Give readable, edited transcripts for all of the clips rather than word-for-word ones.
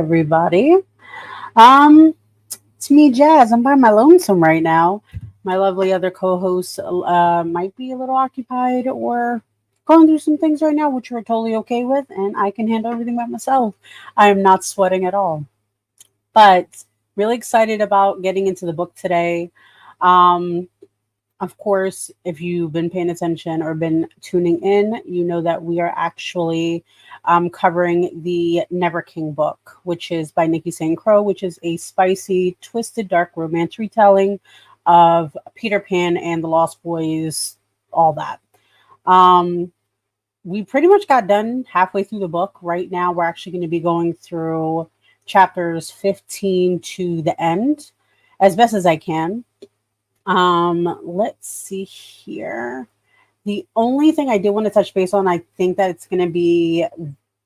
everybody. Um, it's me, Jazz. I'm by my lonesome right now. My lovely other co-hosts might be a little occupied or going through some things right now, which we're totally okay with, and I can handle everything by myself. I am not sweating at all. But really excited about getting into the book today. Um, of course, if you've been paying attention or been tuning in, you know that we are actually covering the Never King book, which is by Nikki St Crowe, which is a spicy, twisted, dark romance retelling of Peter Pan and the Lost Boys, all that. Um, we pretty much got done halfway through the book. Right now, we're actually going to be going through chapters 15 to the end as best as I can. Let's see here. The only thing I did want to touch base on, I think that it's going to be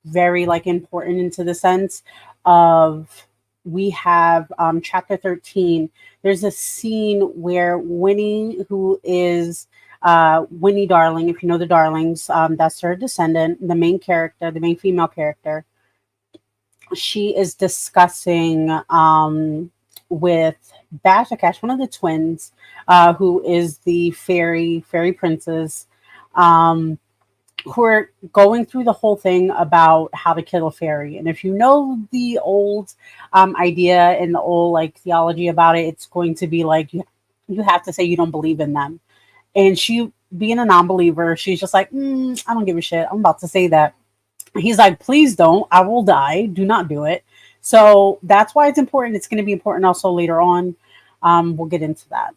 very like important into the sense of we have chapter 13. There's a scene where Winnie, who is Winnie Darling, if you know the Darlings, that's her descendant, the main character, the main female character. She is discussing with Bashakash, one of the twins, who is the fairy princess, um, who are going through the whole thing about how to kill a fairy. And if you know the old idea and the old like theology about it, it's going to be like you have to say you don't believe in them. And she, being a non-believer, she's just like, I don't give a shit. I'm about to say that. He's like, please don't. I will die. Do not do it. So that's why it's important. It's going to be important also later on. We'll get into that.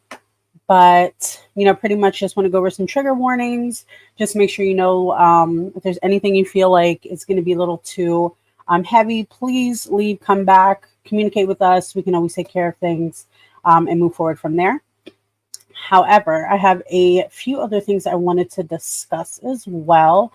But, pretty much just want to go over some trigger warnings. Just make sure you know if there's anything you feel like it's going to be a little too heavy, please leave, come back, communicate with us. We can always take care of things and move forward from there. However, I have a few other things I wanted to discuss as well.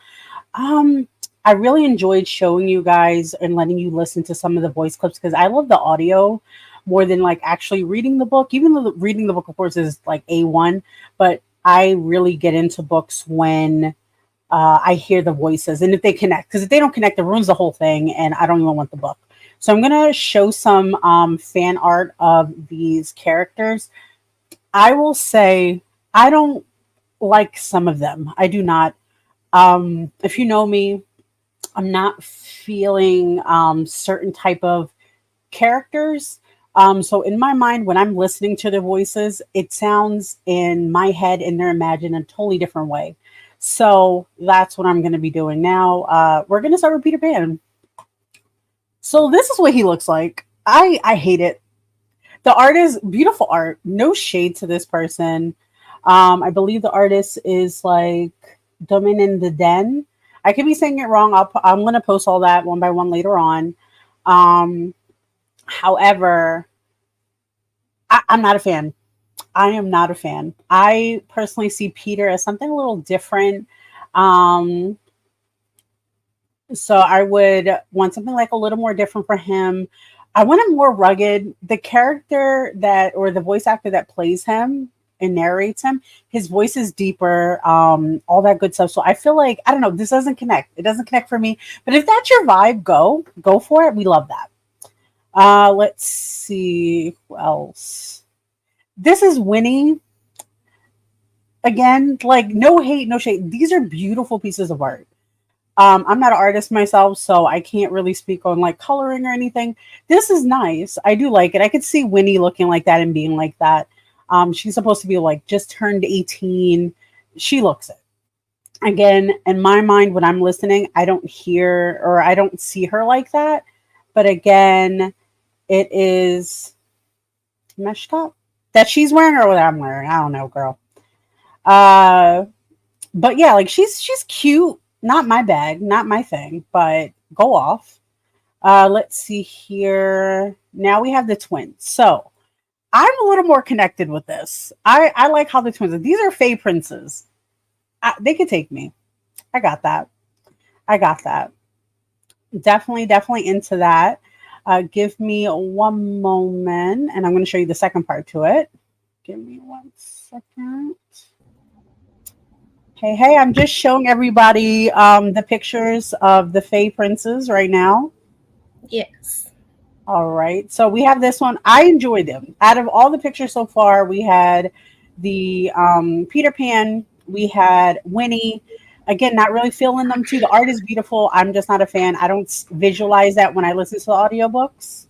I really enjoyed showing you guys and letting you listen to some of the voice clips because I love the audio more than like actually reading the book. Even though reading the book, of course, is like A1, but I really get into books when I hear the voices and if they connect. Because if they don't connect, it ruins the whole thing, and I don't even want the book. So I'm gonna show some fan art of these characters. I will say I don't like some of them. I do not. If you know me, I'm not feeling certain type of characters. So in my mind, when I'm listening to their voices, it sounds in my head and they're imagined in a totally different way. So that's what I'm going to be doing now. We're going to start with Peter Pan. So this is what he looks like. I hate it. The art is beautiful art. No shade to this person. I believe the artist is like Domain in the Den. I could be saying it wrong. I'm going to post all that one by one later on. However, I'm not a fan. I am not a fan. I personally see Peter as something a little different. Um, so I would want something like a little more different for him. I want him more rugged. The character that, or the voice actor that plays him and narrates him, his voice is deeper, all that good stuff. So I feel like, I don't know, this doesn't connect. It doesn't connect for me. But if that's your vibe, go for it. We love that. Let's see who else. This is Winnie. Again, like no hate, no shade. These are beautiful pieces of art. I'm not an artist myself, so I can't really speak on like coloring or anything. This is nice. I do like it. I could see Winnie looking like that and being like that. She's supposed to be like just turned 18. She looks it. Again, in my mind, when I'm listening, I don't hear or I don't see her like that. But again, it is mesh top that she's wearing or what I'm wearing. I don't know, girl. But yeah, like she's cute. Not my bag, not my thing, but go off. Let's see here. Now we have the twins. So I'm a little more connected with this. I like how the twins are. These are Fae princes. They could take me. I got that. I got that. Definitely into that. Give me one moment, and I'm going to show you the second part to it. Give me 1 second. Hey, I'm just showing everybody the pictures of the Fae princes right now. Yes. All right. So we have this one. I enjoyed them. Out of all the pictures so far, we had the Peter Pan. We had Winnie. Again, not really feeling them too. The art is beautiful. I'm just not a fan. I don't visualize that when I listen to the audiobooks.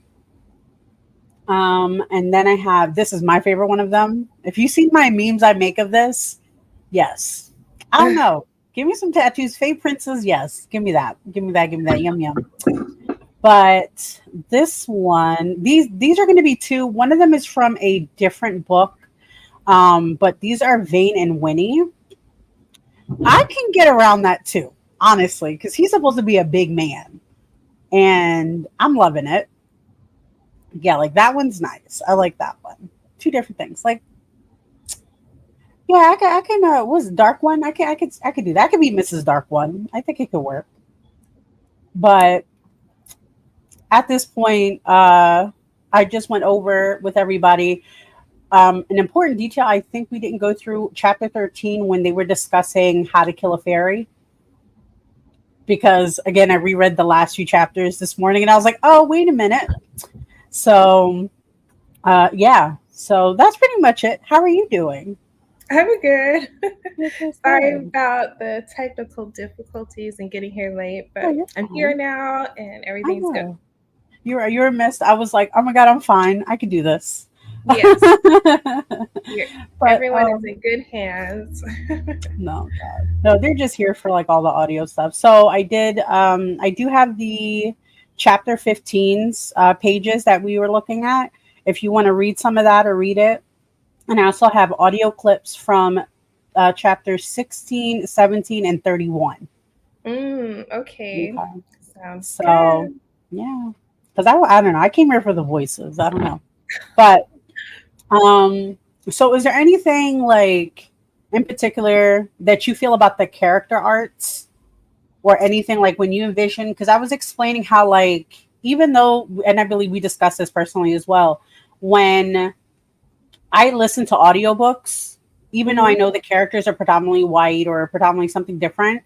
And then I have, this is my favorite one of them. If you see my memes I make of this, yes. I don't know. Give me some tattoos. Fae Princess, yes. Give me that. Give me that. Give me that. Yum yum. But this one, these are going to be two. One of them is from a different book, but these are Vane and Winnie. I can get around that too, honestly, because he's supposed to be a big man, and I'm loving it. Yeah, like that one's nice. I like that one. Two different things. Like, yeah, I can. Was Dark One? I could do that. I could be Mrs. Dark One. I think it could work. But at this point, I just went over with everybody an important detail. I think we didn't go through chapter 13 when they were discussing how to kill a fairy. Because again, I reread the last few chapters this morning, and I was like, "Oh, wait a minute." So, yeah. So that's pretty much it. How are you doing? I'm good. Sorry about the technical difficulties and getting here late, but I'm here now and everything's good. You're a mess. I was like, oh my god, I'm fine. I can do this. Yes. But, everyone is in good hands. No, God. No, they're just here for like all the audio stuff. So I do have the chapter 15's pages that we were looking at. If you want to read some of that or read it. And I also have audio clips from chapters 16, 17, and 31. Okay. Sounds good. Yeah. Because I don't know. I came here for the voices. I don't know. But, so is there anything like in particular that you feel about the character arts or anything like when you envision? Because I was explaining how like, even though, and I believe we discussed this personally as well, when I listen to audiobooks, even though I know the characters are predominantly white or predominantly something different,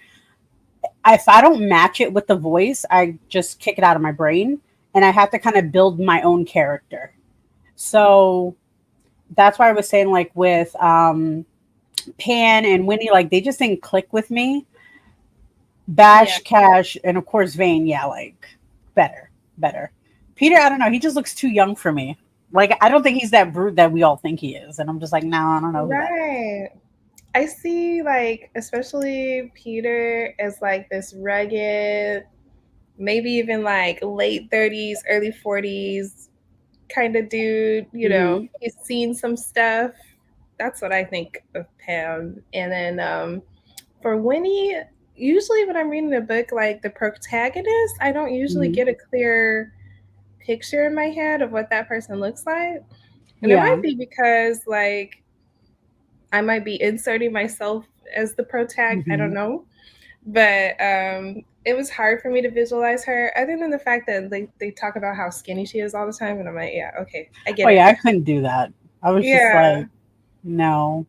if I don't match it with the voice, I just kick it out of my brain and I have to kind of build my own character. So that's why I was saying like with Pan and Winnie, like they just didn't click with me. Bash, Cash, and of course Vane, yeah, like better. Peter, I don't know, he just looks too young for me. Like, I don't think he's that brute that we all think he is. And I'm just like, no, I don't know. Right. I see, like, especially Peter as, like, this rugged, maybe even, like, late 30s, early 40s kind of dude. You know, he's seen some stuff. That's what I think of Pam. And then for Winnie, usually when I'm reading a book, like, the protagonist, I don't usually get a clear picture in my head of what that person looks like. And it might be because like I might be inserting myself as the protag. I don't know. But it was hard for me to visualize her, other than the fact that they talk about how skinny she is all the time, and I'm like, yeah, okay, I get it. Yeah, I couldn't do that. I was just like, no.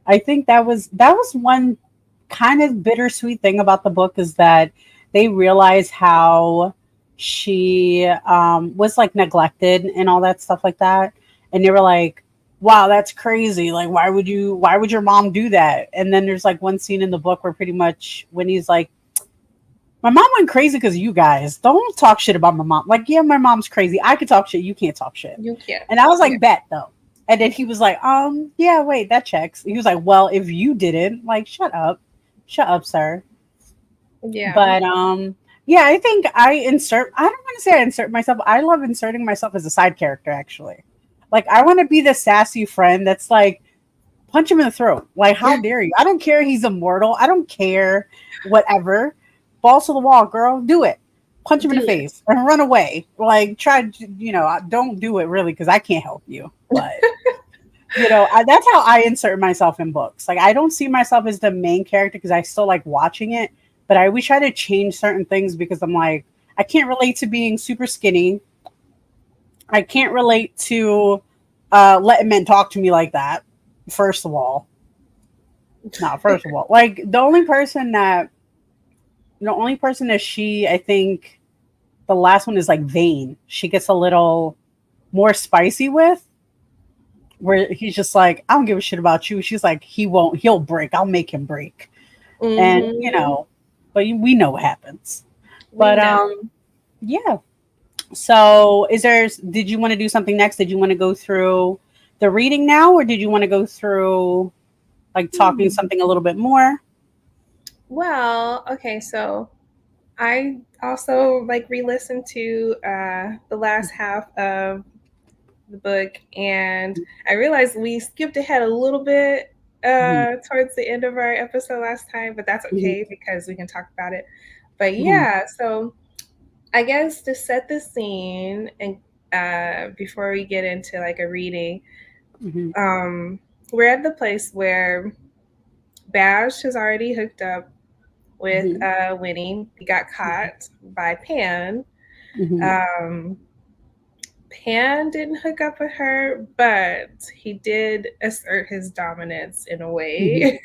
I think that was one kind of bittersweet thing about the book is that they realize how she was like neglected and all that stuff like that, and they were like, wow, that's crazy, like why would your mom do that? And then there's like one scene in the book where pretty much when he's like, my mom went crazy because you guys don't talk shit about my mom. Like, yeah, my mom's crazy, I could talk shit, you can't talk shit. You can't. And I was like, bet though. And then he was like, yeah, wait, that checks. He was like, well, if you didn't, like, shut up, sir. Yeah. But yeah, I think I don't want to say I insert myself. I love inserting myself as a side character, actually. Like, I want to be the sassy friend that's like, punch him in the throat. Like, how dare you? I don't care he's immortal. I don't care. Whatever. Balls to the wall, girl. Do it. Punch him in the face and run away. Like, try, don't do it really because I can't help you. But, that's how I insert myself in books. Like, I don't see myself as the main character because I still like watching it. But I wish I had to change certain things because I'm like, I can't relate to being super skinny. I can't relate to letting men talk to me like that. First of all, like the only person that she, I think, the last one is like vain. She gets a little more spicy with, where he's just like, I don't give a shit about you. She's like, he'll break. I'll make him break. And but we know what happens. We But know. yeah. So did you want to do something next? Did you want to go through the reading now, or did you want to go through like talking something a little bit more? Well, okay, so I also like re-listened to the last half of the book, and I realized we skipped ahead a little bit towards the end of our episode last time, but that's okay because we can talk about it. But yeah, so I guess to set the scene and before we get into like a reading, we're at the place where Bash has already hooked up with Winnie. He got caught by Pan. Pan didn't hook up with her, but he did assert his dominance in a way,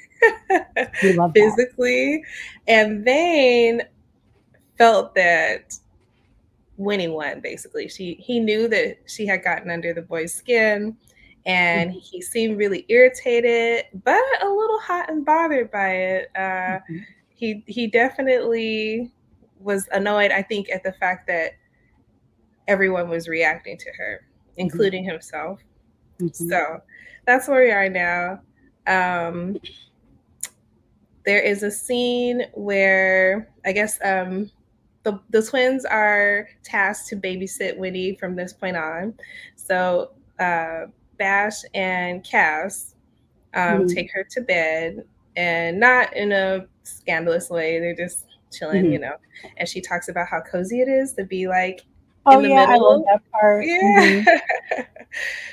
physically. And Vane felt that Winnie won, basically. He knew that she had gotten under the boy's skin, and he seemed really irritated, but a little hot and bothered by it. He definitely was annoyed, I think, at the fact that everyone was reacting to her, including himself. So that's where we are now. There is a scene where I guess the twins are tasked to babysit Winnie from this point on. So Bash and Cass take her to bed, and not in a scandalous way. They're just chilling, you know. And she talks about how cozy it is to be like in the I love middle. that part. Yeah.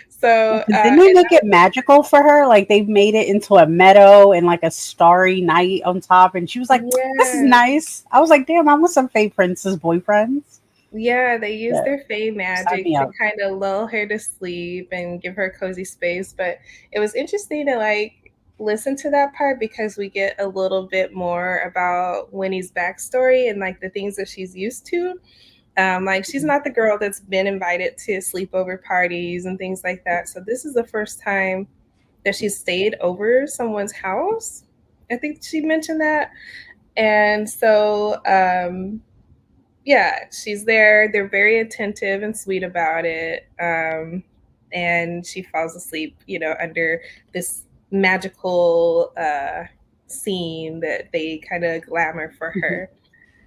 So didn't they make it magical for her? Like they made it into a meadow and like a starry night on top, and she was like, "This is nice." I was like, "Damn, I want some Fae Princess boyfriends." Yeah, they used their Fae magic to up. kind of lull her to sleep and give her cozy space. But it was interesting to like listen to that part because we get a little bit more about Winnie's backstory and like the things that she's used to. Like she's not the girl that's been invited to sleepover parties and things like that. So this is the first time that she's stayed over someone's house. I think she mentioned that. And so yeah, she's there. They're very attentive and sweet about it. And she falls asleep, you know, under this magical scene that they kind of glamour for her.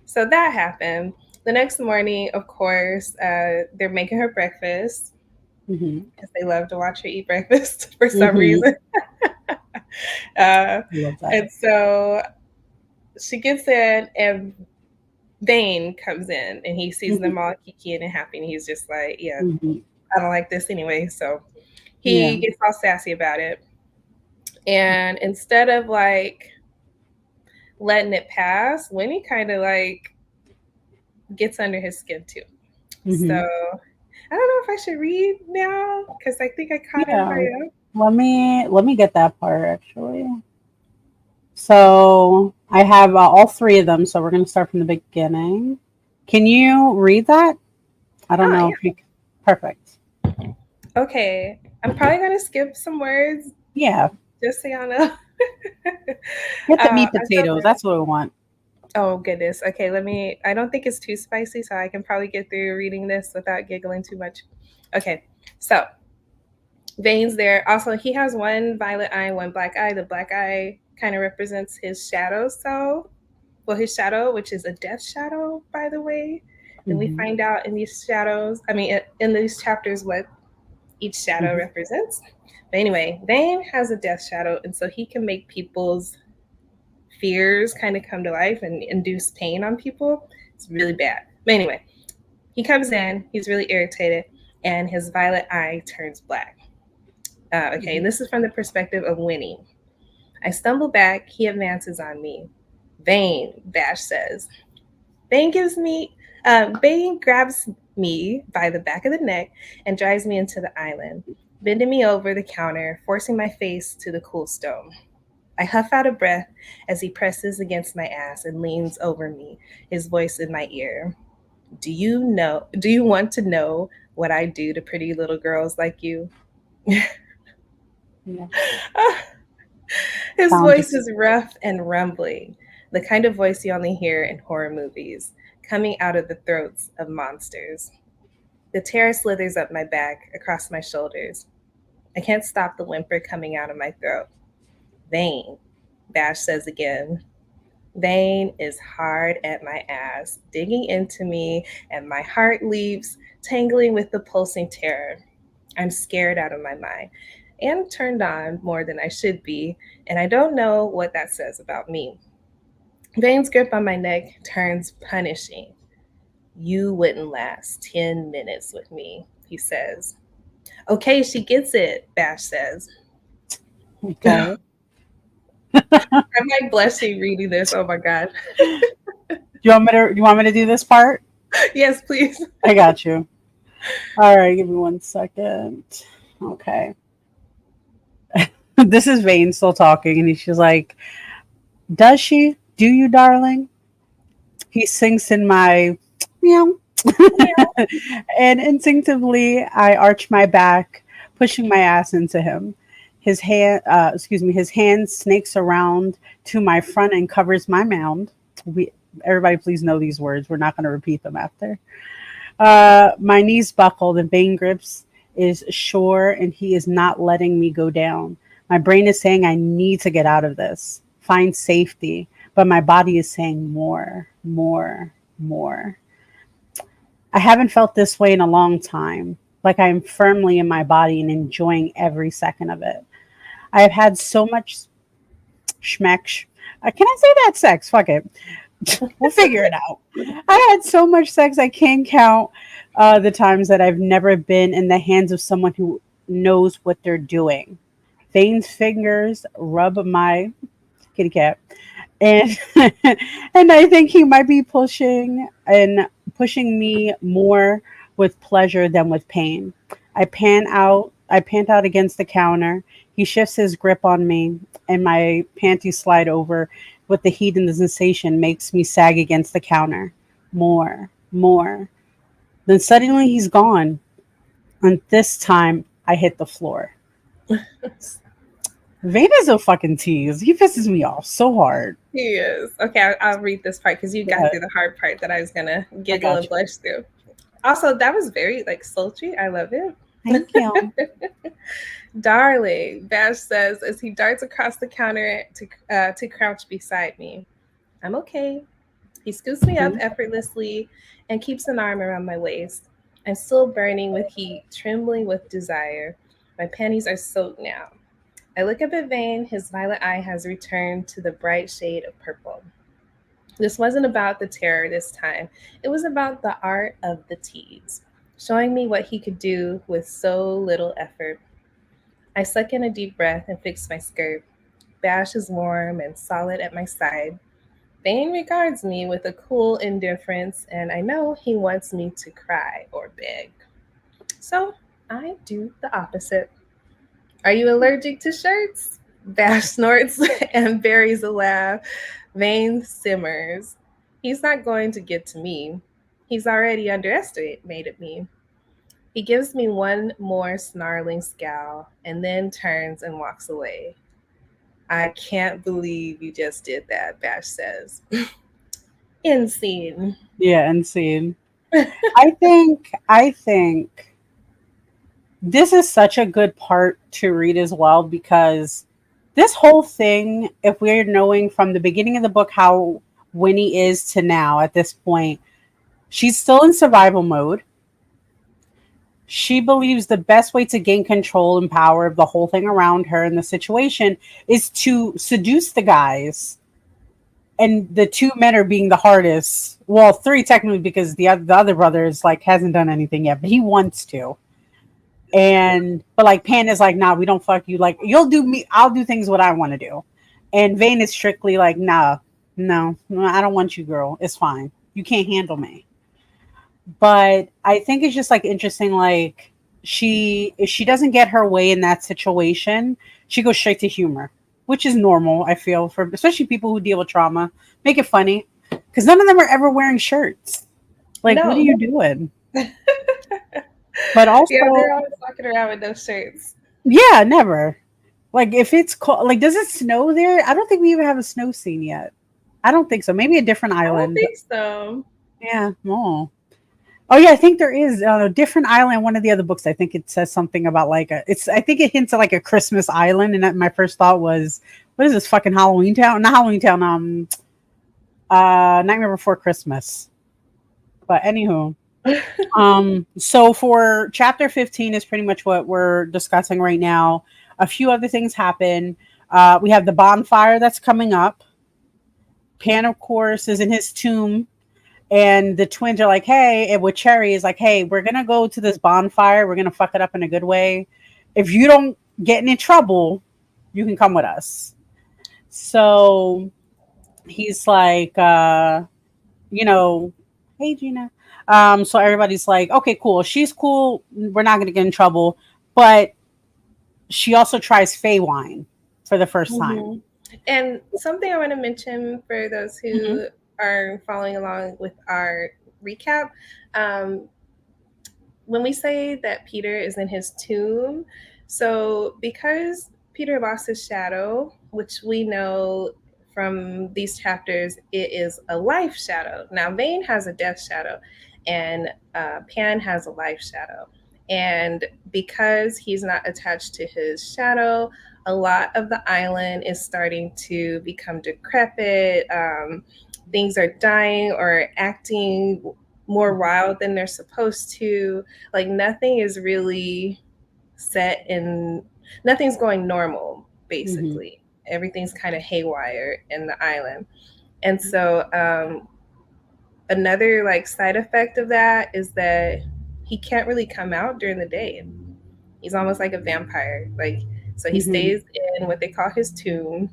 So that happened. The next morning, of course, they're making her breakfast because they love to watch her eat breakfast for some reason. And so she gets in, and Vane comes in, and he sees them all kikiing and happy, and he's just like, yeah, I don't like this anyway. So he gets all sassy about it. And instead of like letting it pass, Winnie kind of like gets under his skin too. So I don't know if I should read now because I think I caught everybody up. Let me get that part actually. So I have all three of them. So we're going to start from the beginning. Can you read that? I don't know. Yeah. Perfect. Okay. I'm probably going to skip some words. Yeah. Just so y'all know. Get the meat potatoes. That's what we want. Oh, goodness. Okay, I don't think it's too spicy, so I can probably get through reading this without giggling too much. Okay, so Vane's there. Also, he has one violet eye, one black eye. The black eye kind of represents his shadow self. Well, his shadow, which is a death shadow, by the way. And we find out in these shadows, in these chapters, what each shadow represents. But anyway, Vane has a death shadow, and so he can make people's fears kind of come to life and induce pain on people. It's really bad. But anyway, he comes in, he's really irritated, and his violet eye turns black. Okay, and this is from the perspective of Winnie. I stumble back, he advances on me. Vane, Bash says. Vane grabs me by the back of the neck and drives me into the island, bending me over the counter, forcing my face to the cool stone. I huff out a breath as he presses against my ass and leans over me, his voice in my ear. Do you want to know what I do to pretty little girls like you? Yeah. His Sounds voice is rough and rumbling, the kind of voice you only hear in horror movies, coming out of the throats of monsters. The terror slithers up my back, across my shoulders. I can't stop the whimper coming out of my throat. Vane, Bash says again. Vane is hard at my ass, digging into me, and my heart leaps, tangling with the pulsing terror. I'm scared out of my mind and turned on more than I should be, and I don't know what that says about me. Vane's grip on my neck turns punishing. You wouldn't last 10 minutes with me, he says. Okay, she gets it, Bash says. okay. I'm like blushing reading this. Oh my God. You want me to do this part? Yes, please. I got you. All right, give me 1 second. Okay. This is Vane still talking, and she's like, "Does she? Do you, darling?" He sinks in my meow, and instinctively I arch my back, pushing my ass into him. His hand snakes around to my front and covers my mound. We, everybody, please know these words. We're not going to repeat them after. My knees buckled and Bane grips is sure, and he is not letting me go down. My brain is saying I need to get out of this, find safety, but my body is saying more, more, more. I haven't felt this way in a long time, like I am firmly in my body and enjoying every second of it. I have had so much schmeck. Can I say that sex? Fuck it. We'll figure it out. I had so much sex, I can't count the times that I've never been in the hands of someone who knows what they're doing. Vane's fingers rub my kitty cat, and and I think he might be pushing me more with pleasure than with pain. I pant out against the counter. He shifts his grip on me, and my panties slide over with the heat, and the sensation makes me sag against the counter. More, more. Then suddenly he's gone. And this time I hit the floor. Vader's a fucking tease. He pisses me off so hard. He is. Okay, I'll read this part because you got through the hard part that I was going to giggle and blush through. Also, that was very like sultry. I love it. Thank you. Darling, Bash says as he darts across the counter to crouch beside me. I'm okay. He scoots me up effortlessly and keeps an arm around my waist. I'm still burning with heat, trembling with desire. My panties are soaked now. I look up at Vane. His violet eye has returned to the bright shade of purple. This wasn't about the terror this time. It was about the art of the tease, showing me what he could do with so little effort. I suck in a deep breath and fix my skirt. Bash is warm and solid at my side. Vane regards me with a cool indifference, and I know he wants me to cry or beg. So I do the opposite. Are you allergic to shirts? Bash snorts and buries a laugh. Vane simmers. He's not going to get to me. He's already underestimated me. He gives me one more snarling scowl and then turns and walks away. I can't believe you just did that, Bash says. End scene. Yeah, insane. I think this is such a good part to read as well because this whole thing, if we're knowing from the beginning of the book how Winnie is to now at this point, she's still in survival mode. She believes the best way to gain control and power of the whole thing around her and the situation is to seduce the guys. And the two men are being the hardest. Well, three technically because the other brother is like hasn't done anything yet, but he wants to. And but like Pan is like, nah, we don't fuck you. Like you'll do me, I'll do things what I want to do. And Vane is strictly like, nah, no, I don't want you, girl. It's fine. You can't handle me. But I think it's just like interesting, like she if she doesn't get her way in that situation, she goes straight to humor, which is normal, I feel, for especially people who deal with trauma. Make it funny. Because none of them are ever wearing shirts. Like, what are No. you doing? But Yeah, also, they're always walking around with those shirts. yeah, never. Like, if it's cold, like, does it snow there? I don't think we even have a snow scene yet. I don't think so. Maybe a different I don't island. think so. Yeah, no. Oh yeah, I think there is a different island. One of the other books, I think it says something about like a. It's. I think it hints at like a Christmas island, and that, my first thought was, what is this fucking Halloween Town? Not Halloween Town. Nightmare Before Christmas. But anywho, so for chapter 15 is pretty much what we're discussing right now. A few other things happen. We have the bonfire that's coming up. Pan, of course, is in his tomb, and the twins are like, hey, and with Cherry is like, hey, we're gonna go to this bonfire, we're gonna fuck it up in a good way. If you don't get in trouble, you can come with us. So he's like, you know, hey Gina. So everybody's like, okay, cool, she's cool, we're not gonna get in trouble. But she also tries Fey wine for the first time. Mhm. And something I want to mention for those Mm-hmm. who are following along with our recap, um, when we say that Peter is in his tomb, so because Peter lost his shadow, which we know from these chapters, it is a life shadow. Now, Vane has a death shadow, and Pan has a life shadow. And because he's not attached to his shadow, a lot of the island is starting to become decrepit. Things are dying or acting more wild than they're supposed to. Like nothing is really set in, nothing's going normal, Mm-hmm. basically. Everything's kind of haywire in the island. And so another like side effect of that is that he can't really come out during the day. He's almost like a vampire. Like, so he Mm-hmm. stays in what they call his tomb,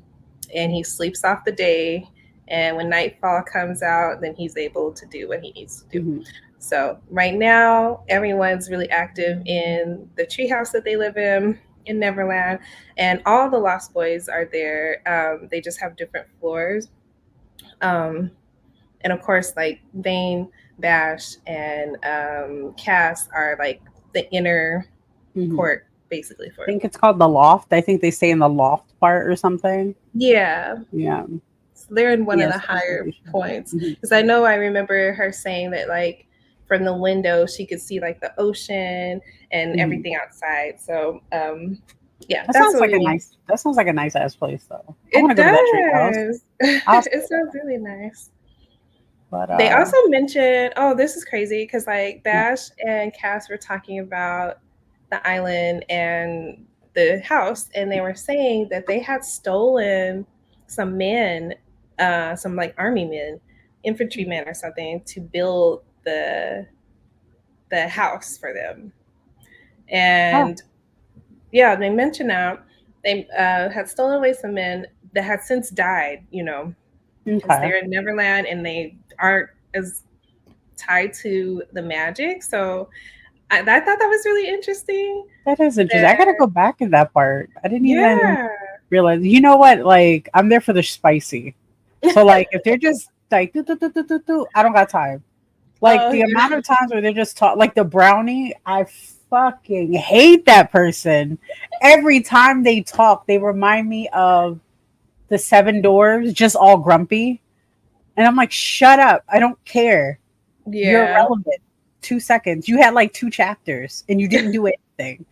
and he sleeps off the day. And when nightfall comes out, then he's able to do what he needs to do. Mm-hmm. So right now, everyone's really active in the treehouse that they live in Neverland, and all the Lost Boys are there. They just have different floors. Um, and of course, like Vane, Bash, and Cass are like the inner Mm-hmm. court, basically I for it. think it's called the loft. I think they stay in the loft part or something. Yeah, Yeah. so they're in one of the Yes, that's what higher they should. points Mhm. because I remember her saying that like from the window she could see like the ocean and Mhm. everything outside. So yeah, That that's sounds what like we a mean. nice. That sounds like a nice ass place, though. I want It to go to that tree house. does. I'll stay It there. sounds really nice. But They also mentioned, oh, this is crazy because like Bash and Cass were talking about the island and the house, and they were saying that they had stolen some men, some like army men, infantrymen or something, to build the house for them. oh, And yeah, they mentioned that they had stolen away some men that had since died, you know, because okay. they're in Neverland and they aren't as tied to the magic. So I thought that was really interesting. That is interesting. I gotta That go back in that part. I didn't even yeah, realize. You know what? Like, I'm there for the spicy. So, like, if they're just like, do, do, do, do, do, do, I don't got time. Like, oh the yeah, amount of times where they're just talk, like the brownie, I fucking hate that person. Every time they talk, they remind me of the Seven Dwarves, just all grumpy. And I'm like, shut up. I don't care. You're yeah. irrelevant. 2 seconds. You had like 2 chapters and you didn't do anything.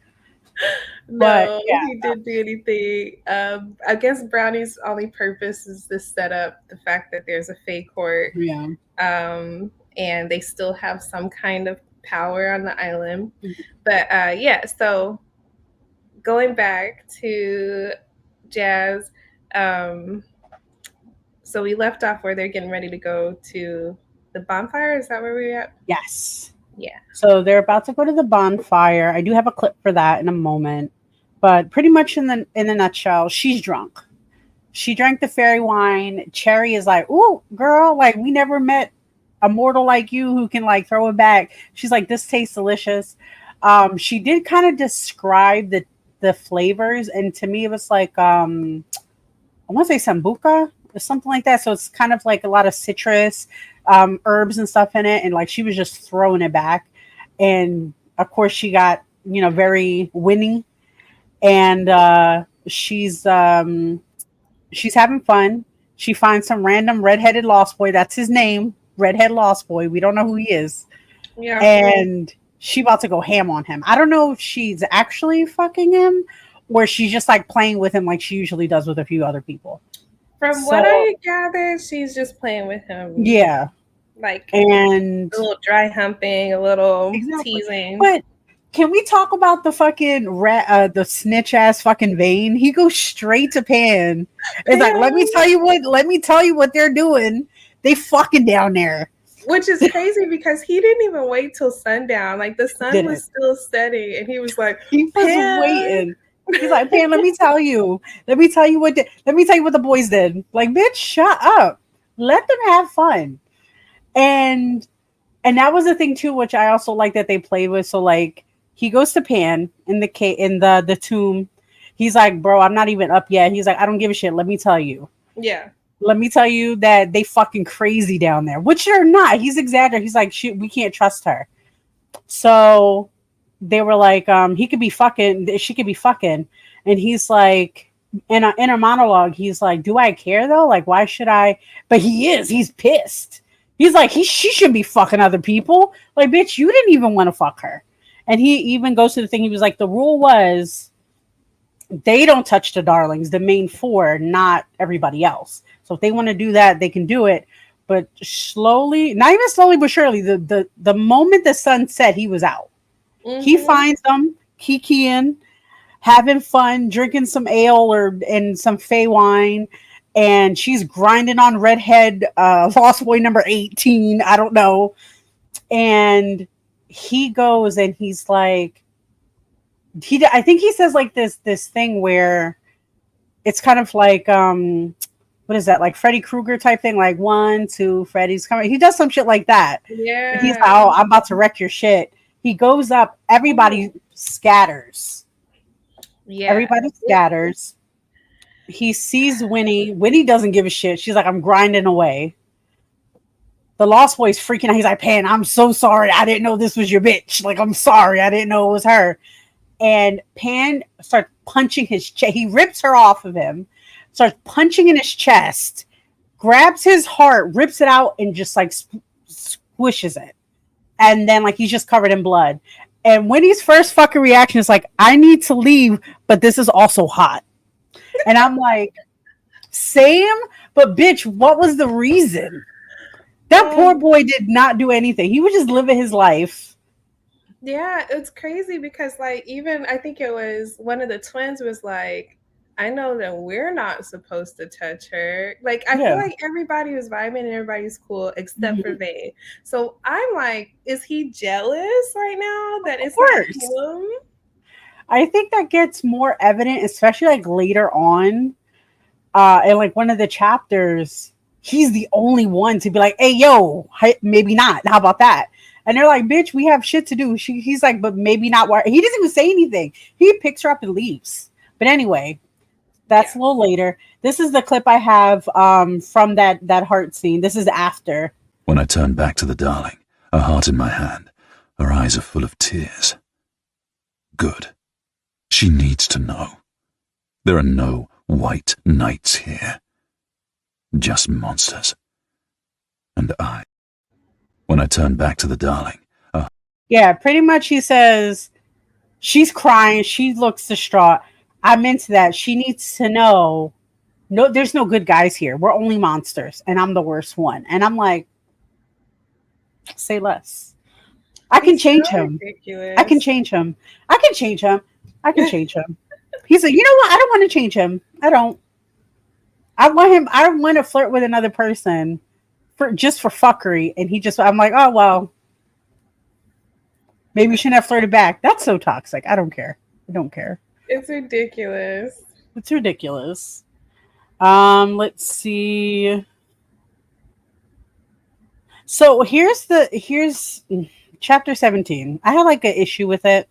But No, yeah. he didn't do anything. I guess Brownie's only purpose is to set up the fact that there's a fake court, Yeah. and they still have some kind of power on the island. But yeah, so going back to Jazz, um, so we left off where they're getting ready to go to the bonfire. Is that where we're at? Yes. Yeah. So they're about to go to the bonfire. I do have a clip for that in a moment. But pretty much in the nutshell, she's drunk. She drank the fairy wine. Cherry is like, "Ooh, girl, like we never met a mortal like you who can like throw it back." She's like, "This tastes delicious." She did kind of describe the flavors, and to me, it was like I want to say sambuca something like that. So it's kind of like a lot of citrus, herbs and stuff in it, and like she was just throwing it back, and of course she got very winning, and she's having fun. She finds some random redheaded lost boy. That's his name, redhead lost boy. We don't know who he is, Yeah. and she about to go ham on him. I don't know if she's actually fucking him or she's just like playing with him like she usually does with a few other people. From what I gathered, she's just playing with him. Yeah. Like, and a little dry humping, a little teasing. But can we talk about the fucking the snitch ass fucking Vane? He goes straight to Pan. It's like, let me tell you what they're doing. They fucking down there. Which is crazy because he didn't even wait till sundown. Like the sun was still setting, and he was like, he was waiting. He's like, Pan, let me tell you what the boys did. Like, bitch, shut up. Let them have fun. And that was the thing too, which I also like that they played with. So like he goes to Pan in the tomb. He's like, bro, I'm not even up yet. He's like, I don't give a shit. Let me tell you. Yeah. Let me tell you that they fucking crazy down there, which they're not. He's exaggerating. He's like, shit, we can't trust her. So they were like, he could be fucking, she could be fucking. And he's like, in a monologue, he's like, do I care though? Like, why should I? But he's pissed. He's like, she should be fucking other people. Like, bitch, you didn't even want to fuck her. And he even goes to the thing. He was like, the rule was they don't touch the darlings, the main four, not everybody else. So if they want to do that, they can do it. But slowly, not even slowly, but surely, the moment the sun set, he was out. Mm-hmm. He finds them kikiing, having fun, drinking some ale and some Fey wine. And she's grinding on redhead lost boy number 18. I don't know. And he goes and he's like, I think he says like this thing where it's kind of like what is that, like Freddy Krueger type thing, like 1, 2, Freddy's coming. He does some shit like that. Yeah. And he's like, oh, I'm about to wreck your shit. He goes up, everybody scatters. Yeah. Everybody scatters. He sees Winnie. Winnie doesn't give a shit. She's like, I'm grinding away. The Lost Boy's freaking out. He's like, Pan, I'm so sorry. I didn't know this was your bitch. Like, I'm sorry. I didn't know it was her. And Pan starts punching his chest. He rips her off of him, starts punching in his chest, grabs his heart, rips it out, and just like squishes it. And then like he's just covered in blood. And Winnie's first fucking reaction is like, I need to leave, but this is also hot. And I'm like, same, but bitch, what was the reason? That poor boy did not do anything. He was just living his life. Yeah, it's crazy because like even I think it was one of the twins was like, I know that we're not supposed to touch her. Like I feel like everybody was vibing and everybody's cool except for Vane. So I'm like, is he jealous right now that it's not him? I think that gets more evident, especially like later on. In like one of the chapters, he's the only one to be like, hey, yo, maybe not. How about that? And they're like, bitch, we have shit to do. He's like, but maybe not. Why? He doesn't even say anything. He picks her up and leaves. But anyway, that's a little later. This is the clip I have from that heart scene. This is after. When I turn back to the darling, a heart in my hand, her eyes are full of tears. Good. She needs to know. There are no white knights here. Just monsters. And I. When I turn back to the darling. Yeah, pretty much he says, she's crying. She looks distraught. I'm into that. She needs to know, no, there's no good guys here. We're only monsters. And I'm the worst one. And I'm like, say less. I can change him. Ridiculous. I can change him. I can change him. I can change him. He's like, you know what? I don't want to change him. I don't. I want to flirt with another person just for fuckery. And I'm like, oh, well, maybe we shouldn't have flirted back. That's so toxic. I don't care. I don't care. It's ridiculous. It's ridiculous. Let's see. So here's chapter 17. I had like an issue with it.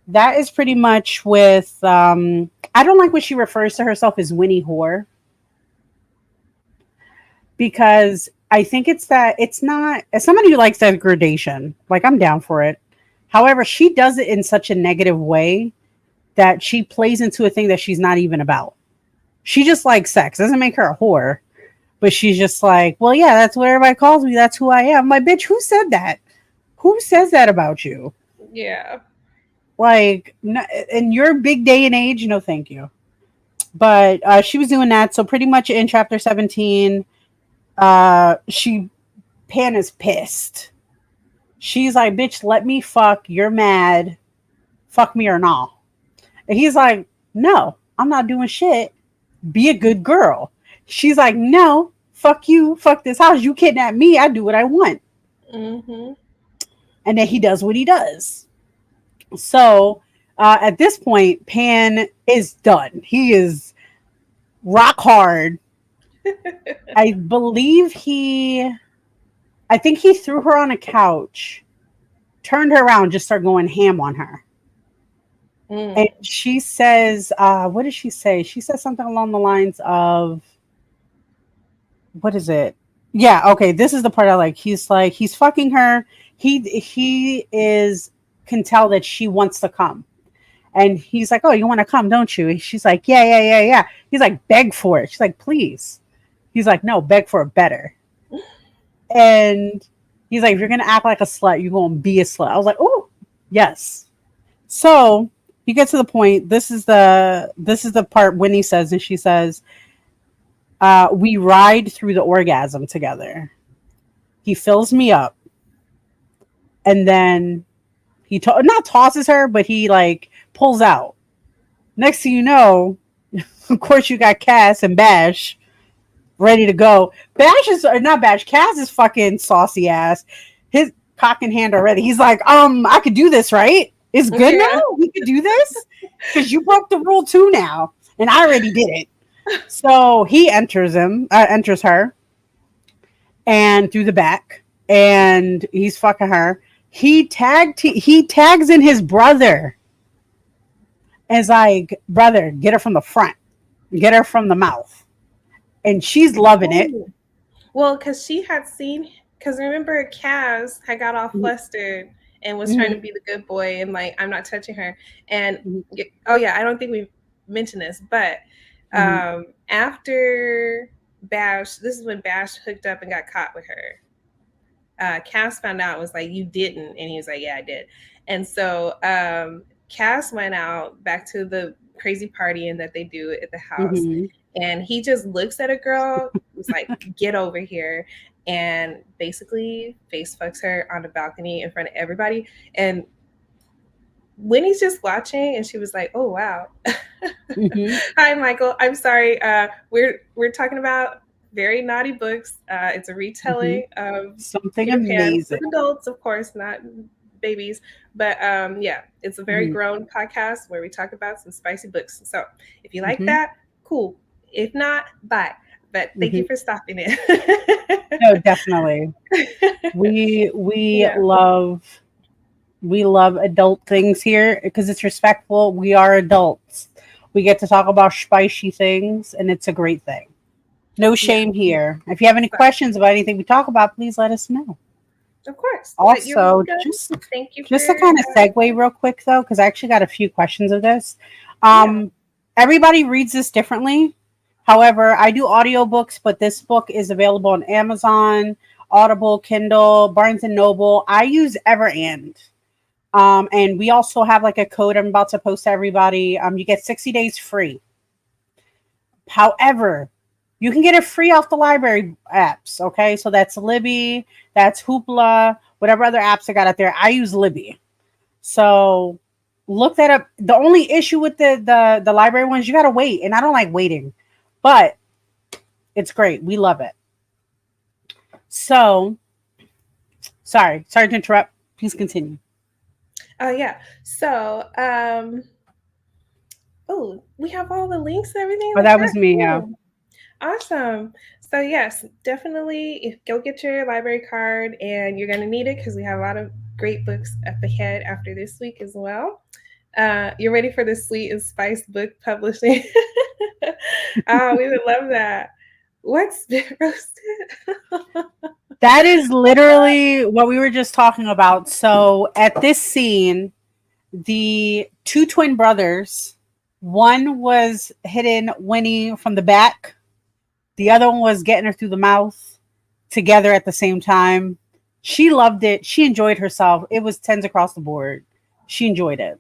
That is pretty much with I don't like when she refers to herself as Winnie Whore. because I think it's not, as somebody who likes degradation, like I'm down for it. However, she does it in such a negative way that she plays into a thing that she's not even about. She just likes sex. Doesn't make her a whore. But she's just like, well, yeah, that's what everybody calls me. That's who I am. My bitch, who said that? Who says that about you? Yeah. Like, in your big day and age, no, thank you. But she was doing that. So pretty much in chapter 17, she Pan is pissed. She's like, bitch, let me fuck. You're mad. Fuck me or not. And he's like, no, I'm not doing shit. Be a good girl. She's like, no, fuck you. Fuck this house. You kidnap me. I do what I want. Mm-hmm. And then he does what he does. So at this point, Pan is done. He is rock hard. I think he threw her on a couch, turned her around, just started going ham on her. And she says, what does she say? She says something along the lines of, what is it? Yeah, okay, this is the part I like. He's fucking her. He can tell that she wants to come. And he's like, oh, you want to come, don't you? And she's like, yeah. He's like, beg for it. She's like, please. He's like, no, beg for it better. And he's like, if you're going to act like a slut, you're going to be a slut. I was like, oh, yes. So you get to the point. This is the part Winnie says, and she says, we ride through the orgasm together. He fills me up. And then he not tosses her, but he like pulls out. Next thing you know, of course you got Cass and Bash ready to go. Bash is not Bash. Cass is fucking saucy ass. His cock in hand already. He's like, I could do this, right? It's good now. We could do this because you broke the rule too now, and I already did it. So he enters her, and through the back, and he's fucking her. He tags in his brother. And is like, brother, get her from the front, get her from the mouth, and she's loving it. Well, because remember, Cass had got all flustered and was trying to be the good boy and like, I'm not touching her. And oh yeah, I don't think we mentioned this, but after Bash, this is when Bash hooked up and got caught with her. Cass found out, was like, you didn't, and he was like, yeah, I did. And so Cass went out back to the crazy partying that they do at the house, and he just looks at a girl, was like, get over here, and basically face fucks her on the balcony in front of everybody. And Winnie's just watching, and she was like, oh wow. Hi Michael, I'm sorry, we're talking about very naughty books. It's a retelling of something amazing with adults, of course, not babies, but yeah, it's a very grown podcast where we talk about some spicy books. So if you like that, cool. If not, bye. But thank you for stopping it. No, definitely. We love adult things here because it's respectful. We are adults. We get to talk about spicy things, and it's a great thing. No shame here. If you have any questions about anything we talk about, please let us know. Of course. Also, thank you. Just to kind of segue real quick, though, because I actually got a few questions of this. Everybody reads this differently. However, I do audiobooks, but this book is available on Amazon, Audible, Kindle, Barnes & Noble. I use Everand. And we also have like a code I'm about to post to everybody. You get 60 days free. However, you can get it free off the library apps, okay? So that's Libby, that's Hoopla, whatever other apps I got out there. I use Libby. So look that up. The only issue with the library ones, you got to wait, and I don't like waiting. But it's great. We love it. So, sorry to interrupt. Please continue. Oh, yeah. So, we have all the links and everything. Oh, that was me, yeah. Awesome. So yes, definitely go get your library card, and you're going to need it because we have a lot of great books up ahead after this week as well. You're ready for the Sweet and Spice book publishing. We would love that. What's spit roasted? That is literally what we were just talking about. So at this scene, the two twin brothers, one was hitting Winnie from the back, the other one was getting her through the mouth together at the same time. She loved it. She enjoyed herself. It was tens across the board. She enjoyed it.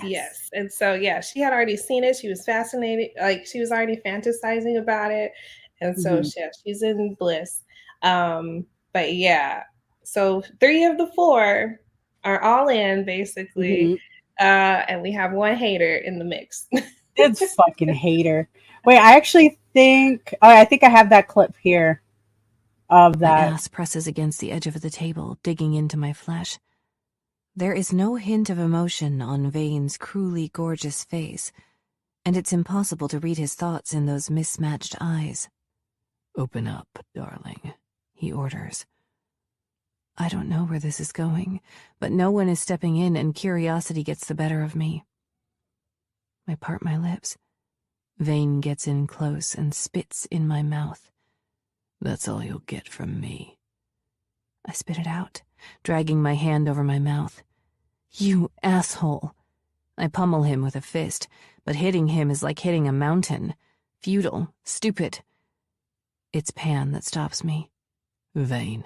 Yes. And so, yeah, she had already seen it. She was fascinated. Like, she was already fantasizing about it. And so, she's in bliss. But yeah, so 3 of the 4 are all in, basically. And we have one hater in the mix. It's fucking hater. Wait, I actually think, I think I have that clip here of that. My ass presses against the edge of the table, digging into my flesh. There is no hint of emotion on Vane's cruelly gorgeous face, and it's impossible to read his thoughts in those mismatched eyes. Open up, darling, he orders. I don't know where this is going, but no one is stepping in and curiosity gets the better of me. I part my lips. Vane gets in close and spits in my mouth. That's all you'll get from me. I spit it out, dragging my hand over my mouth. You asshole. I pummel him with a fist, but hitting him is like hitting a mountain. Futile, stupid. It's Pan that stops me. Vane,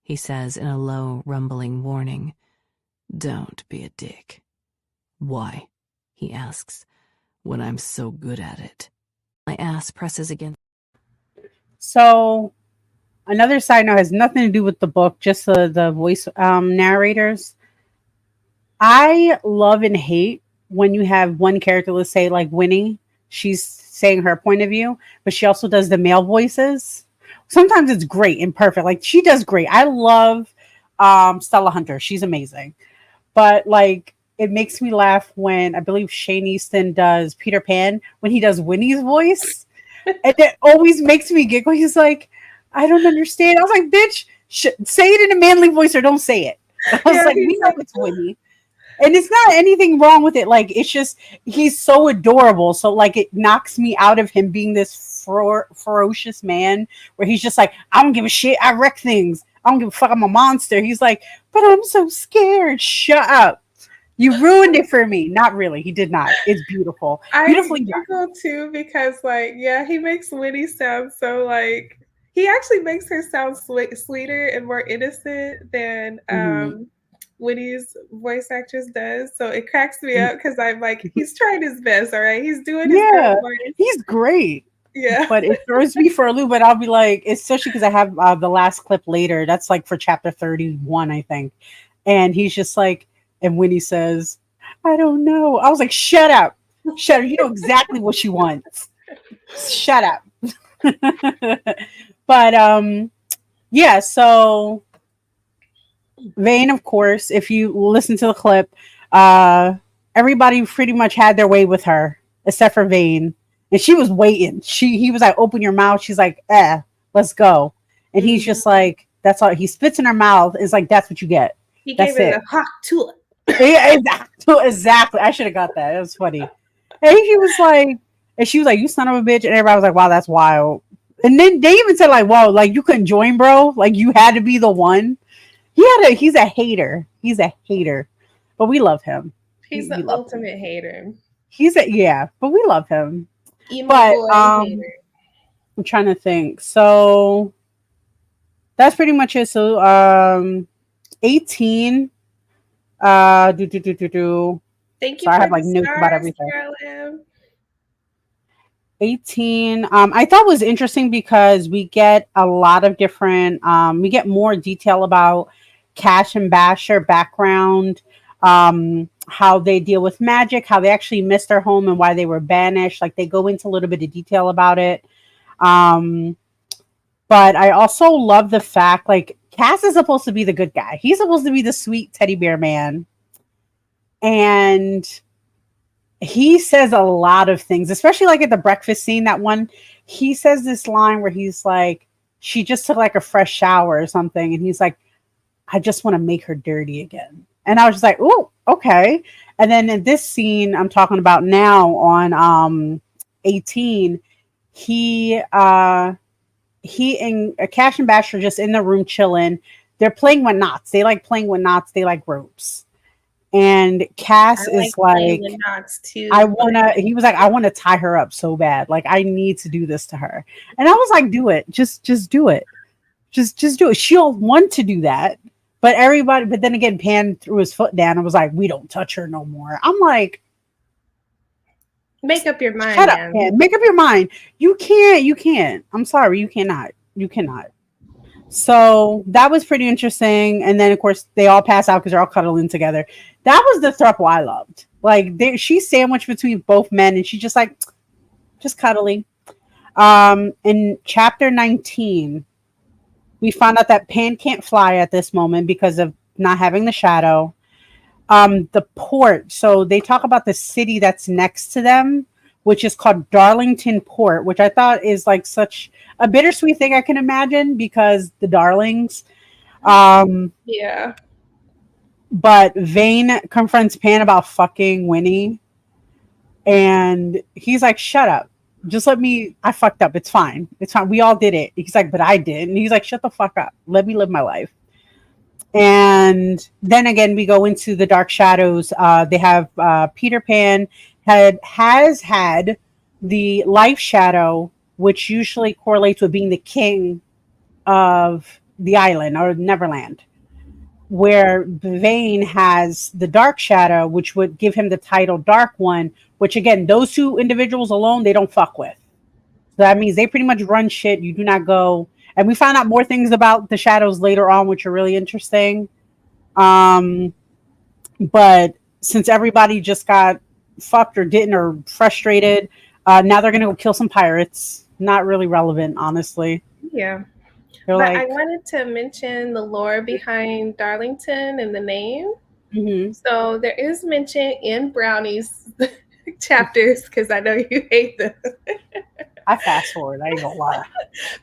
he says in a low, rumbling warning. Don't be a dick. Why? He asks, when I'm so good at it. My ass presses against. So, another side note has nothing to do with the book, just the voice narrators. I love and hate when you have one character, let's say like Winnie, she's saying her point of view, but she also does the male voices. Sometimes it's great and perfect. Like she does great. I love Stella Hunter. She's amazing. But like it makes me laugh when I believe Shane Easton does Peter Pan when he does Winnie's voice. And it always makes me giggle. He's like, I don't understand. I was like, bitch, say it in a manly voice or don't say it. I was like, we know it's Winnie. And it's not anything wrong with it. Like, it's just, he's so adorable. So, like, it knocks me out of him being this ferocious man where he's just like, I don't give a shit. I wreck things. I don't give a fuck. I'm a monster. He's like, but I'm so scared. Shut up. You ruined it for me. Not really. He did not. It's beautiful. Beautifully done. Too, because, like, yeah, he makes Winnie sound so, like, he actually makes her sound sweeter and more innocent than Winnie's voice actress does. So it cracks me up because I'm like, he's trying his best, all right? He's doing his best. He's great. Yeah. But it throws me for a loop, but I'll be like, especially because I have the last clip later. That's like for chapter 31, I think. And he's just like, and Winnie says, I don't know. I was like, shut up. Shut up. You know exactly what she wants. Shut up. But yeah, so Vane, of course, if you listen to the clip, everybody pretty much had their way with her, except for Vane. And she was waiting. He was like, open your mouth. She's like, let's go. And he's just like, that's all. He spits in her mouth. It's like, that's what you get. He gave it a hot tool. Yeah, exactly. I should have got that. It was funny. And he was like, and she was like, you son of a bitch. And everybody was like, wow, that's wild. And then they even said like, whoa, like you couldn't join, bro. Like you had to be the one. He's a hater. He's a hater. But we love him. He's the ultimate hater. But we love him. Emo but boy hater. I'm trying to think. So that's pretty much it. So 18. Thank you. So I have like notes about everything. 18. I thought was interesting because we get a lot of different. We get more detail about Cash and Basher background, how they deal with magic, how they actually missed their home, and why they were banished. Like they go into a little bit of detail about it. But I also love the fact like Cass is supposed to be the good guy. He's supposed to be the sweet teddy bear man, and he says a lot of things, especially like at the breakfast scene. That one, he says this line where he's like, she just took like a fresh shower or something. And he's like, I just want to make her dirty again. And I was just like, oh, okay. And then in this scene I'm talking about now on 18, he and Cash and Bash are just in the room chilling. They're playing with knots. They like playing with knots. They like ropes. And Cass I like is playing like, with knots too. I wanna. He was like, I want to tie her up so bad. Like, I need to do this to her. And I was like, do it. Just do it. Just do it. She'll want to do that. But everybody. But then again, Pan threw his foot down and was like, we don't touch her no more. I'm like, Make up your mind, shut up, man. Pan. Make up your mind. You can't. You can't. I'm sorry. You cannot. You cannot. So that was pretty interesting. And then, of course, they all pass out because they're all cuddling together. That was the throuple I loved. Like, she's sandwiched between both men, and she's just like, just cuddling. In chapter 19, we found out that Pan can't fly at this moment because of not having the shadow. The port. So they talk about the city that's next to them, which is called Darlington Port, which I thought is like such a bittersweet thing I can imagine because the Darlings. Yeah. But Vane confronts Pan about fucking Winnie, and he's like, "Shut up, just let me. I fucked up. It's fine. It's fine. We all did it." He's like, "But I did," and he's like, "Shut the fuck up. Let me live my life." And then again, we go into the Dark Shadows. They have Peter Pan has had the life shadow, which usually correlates with being the king of the island or Neverland, where Vane has the Dark Shadow, which would give him the title Dark One, which again, those two individuals alone, they don't fuck with. So that means they pretty much run shit. You do not go. And we found out more things about the shadows later on, which are really interesting. But since everybody just got fucked or didn't or frustrated, now they're going to go kill some pirates. Not really relevant, honestly. Yeah. They're But like, I wanted to mention the lore behind Darlington and the name. mm-hmm. So there is mention in Brownie's chapters, because I know you hate them. I fast forward. I ain't gonna lie.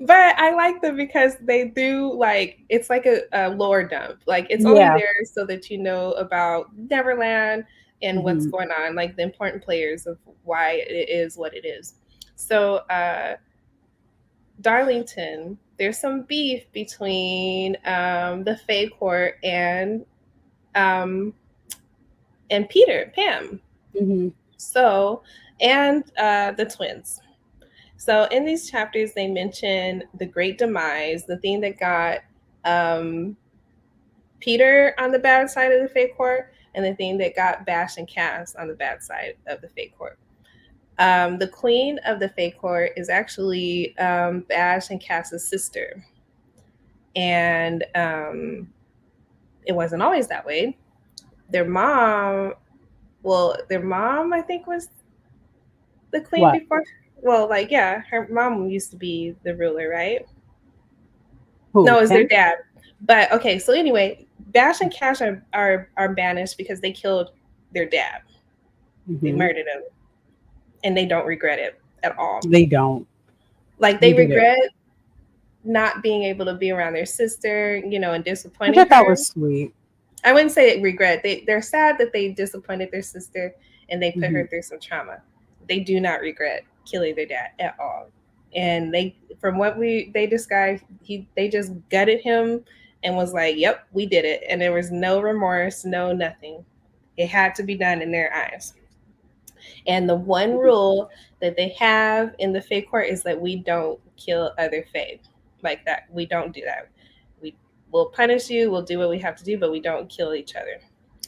But I like them because they do, like, it's like a lore dump. Like, it's only there so that you know about Neverland and what's going on, like the important players of why it is what it is. So Darlington, there's some beef between the Fae Court and Peter, Pam. Mm-hmm. So, and the twins. So in these chapters, they mention the great demise, the thing that got Peter on the bad side of the Fae Court, and the thing that got Bash and Cass on the bad side of the Fae Court. The queen of the Fae Court is actually Bash and Cass's sister. And it wasn't always that way. Their mom, I think, was the queen before. Well, like, yeah, her mom used to be the ruler, right? Who, no, it was Pam? their dad. But okay, so anyway, Bash and Cash are banished because they killed their dad. Mm-hmm. They murdered him. And they don't regret it at all. They don't. Like, they regret not being able to be around their sister, you know, and disappointing her. I thought that was sweet. I wouldn't say regret. They're sad that they disappointed their sister and they put her through some trauma. They do not regret killing their dad at all. And they, from what they described, they just gutted him and was like, "Yep, we did it." And there was no remorse, no nothing. It had to be done in their eyes. And the one rule that they have in the Fae Court is that we don't kill other Fae like that. We don't do that. We'll punish you. We'll do what we have to do, but we don't kill each other.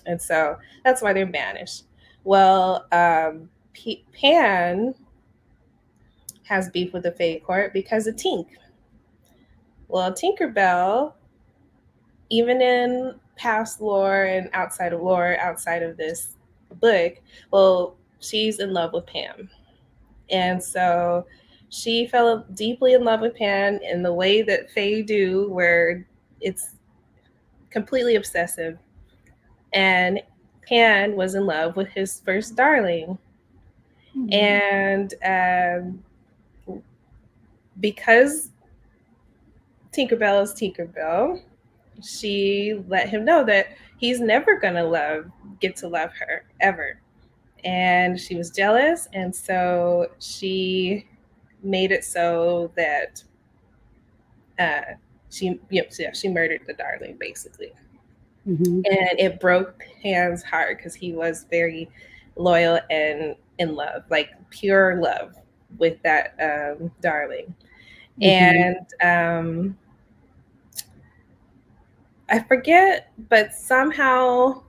And so that's why they're banished. Well, Pan has beef with the Fae Court because of Tink. Well, Tinkerbell, even in past lore and outside of this book, well, she's in love with Pam. And so she fell deeply in love with Pan in the way that Fae do, where it's completely obsessive. And Pan was in love with his first darling. And because Tinkerbell is Tinkerbell, she let him know that he's never gonna get to love her ever. And she was jealous, and so she made it so that she murdered the darling, basically. Mm-hmm. And it broke Pan's heart because he was very loyal and in love, like pure love with that darling. Mm-hmm. And I forget, but somehow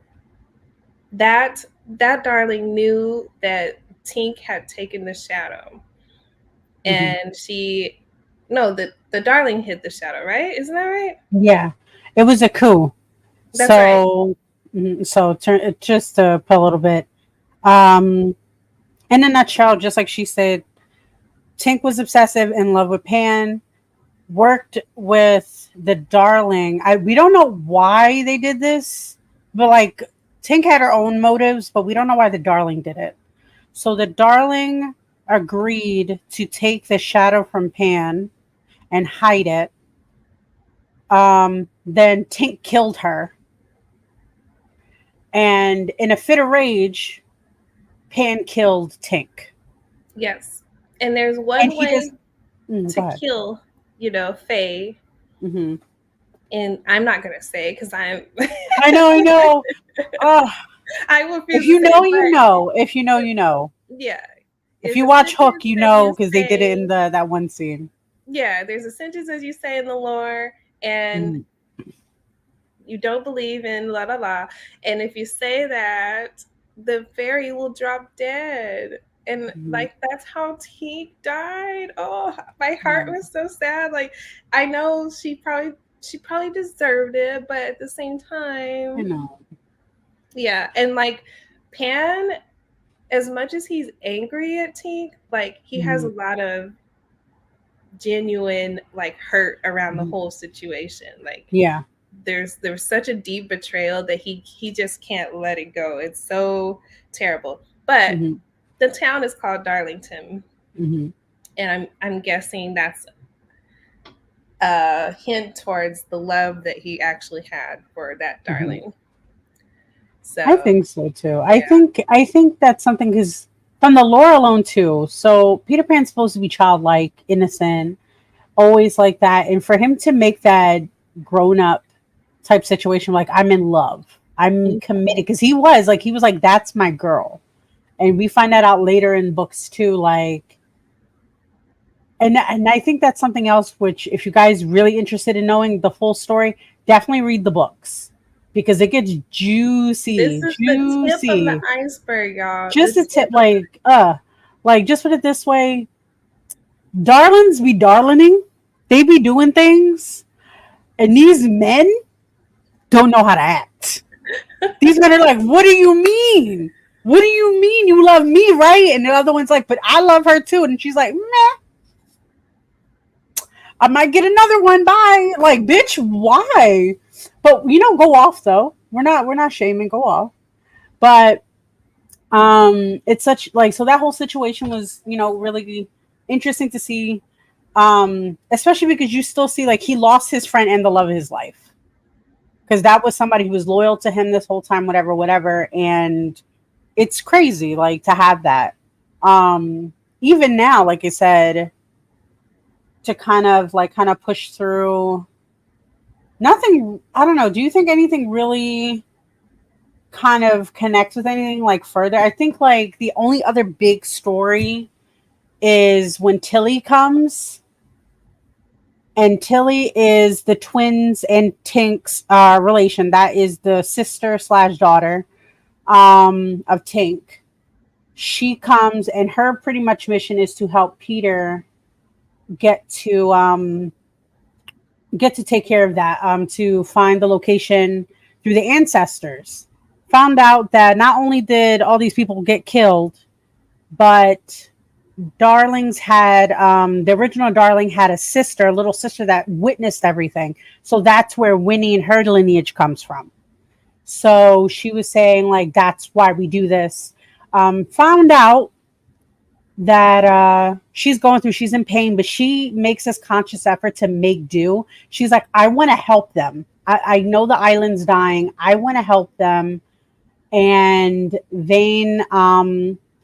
that darling knew that Tink had taken the shadow, and the darling hid the shadow, right? Isn't that right? Yeah, it was a coup. That's right. Just to put a little bit, um, in a nutshell, just like she said, Tink was obsessive in love with Pan, worked with the darling. We don't know why they did this, but like Tink had her own motives, but we don't know why the darling did it. So the darling agreed to take the shadow from Pan and hide it. Then Tink killed her. And in a fit of rage, Pan killed Tink. Yes. And there's And one he way just to kill, Faye. Mm-hmm. And I'm not gonna say because I'm. I know. Oh, I will. if you know, you know. If you know, you know. Yeah. If you watch Hook, you know because they did it in that one scene. Yeah, there's a sentence as you say in the lore, and you don't believe in la la la, and if you say that, the fairy will drop dead, and like that's how Tink died. Oh, my heart was so sad. Like I know she probably deserved it, but at the same time, I know. Yeah, and like Pan, as much as he's angry at Tink, like he has a lot of genuine like hurt around the whole situation. Like there's such a deep betrayal that he just can't let it go. It's so terrible. But the town is called Darlington, and I'm guessing that's a hint towards the love that he actually had for that darling. So I think so too. Yeah. I think that's something because from the lore alone too. So Peter Pan's supposed to be childlike, innocent, always like that, and for him to make that grown up type situation, like I'm in love, I'm committed, because he was like that's my girl, and we find that out later in books too. Like, and I think that's something else. Which, if you guys really interested in knowing the full story, definitely read the books. Because it gets juicy. This is the tip of the iceberg, y'all. Just a tip, like just put it this way: darlings be darlining, they be doing things, and these men don't know how to act. These men are like, "What do you mean? What do you mean you love me, right?" And the other one's like, "But I love her too," and she's like, "Meh. I might get another one. Bye." Like, bitch, why? But go off though. We're not shaming. Go off. But it's such so that whole situation was really interesting to see. Especially because you still see he lost his friend and the love of his life. Because that was somebody who was loyal to him this whole time, whatever, and it's crazy to have that. Even now, like I said, to kind of push through. Nothing, I don't know. Do you think anything really kind of connects with anything further? I think the only other big story is when Tilly comes. And Tilly is the twins and Tink's relation. That is the sister/daughter of Tink. She comes, and her pretty much mission is to help Peter get to take care of that, to find the location through the ancestors. Found out that not only did all these people get killed, but Darlings had, the original Darling had a little sister that witnessed everything. So that's where Winnie and her lineage comes from. So she was saying that's why we do this. Found out that she's in pain, but she makes this conscious effort to make do. She's like, I want to help them. I know the island's dying. I want to help them. And Vane,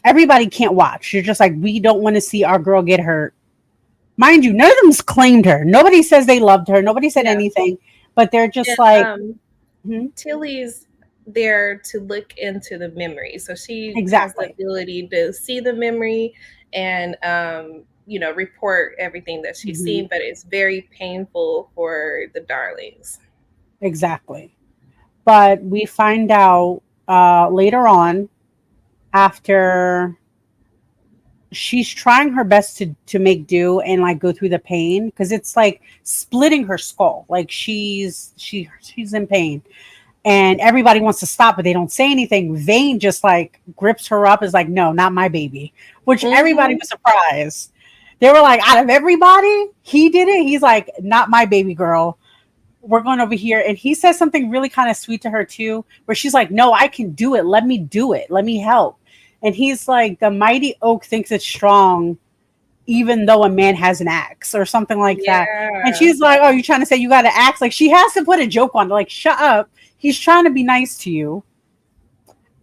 everybody can't watch. You're just like, we don't want to see our girl get hurt. Mind you, none of them's claimed her. Nobody says they loved her. Nobody said anything, but they're just like, Tilly's there to look into the memory. So she has the exactly. ability to see the memory and, report everything that she's seen, but it's very painful for the darlings. Exactly. But we find out later on, after she's trying her best to make do and like go through the pain, because it's like splitting her skull. Like she's in pain. And everybody wants to stop, but they don't say anything. Vane just like grips her up, is like, no, not my baby. Which everybody was surprised. They were like, out of everybody, he did it. He's like, not my baby girl. We're going over here. And he says something really kind of sweet to her too, where she's like, no, I can do it. Let me do it. Let me help. And he's like, the mighty oak thinks it's strong, even though a man has an axe or something like that. And she's like, oh, you trying to say you got an axe? Like, she has to put a joke on it. Like, shut up. He's trying to be nice to you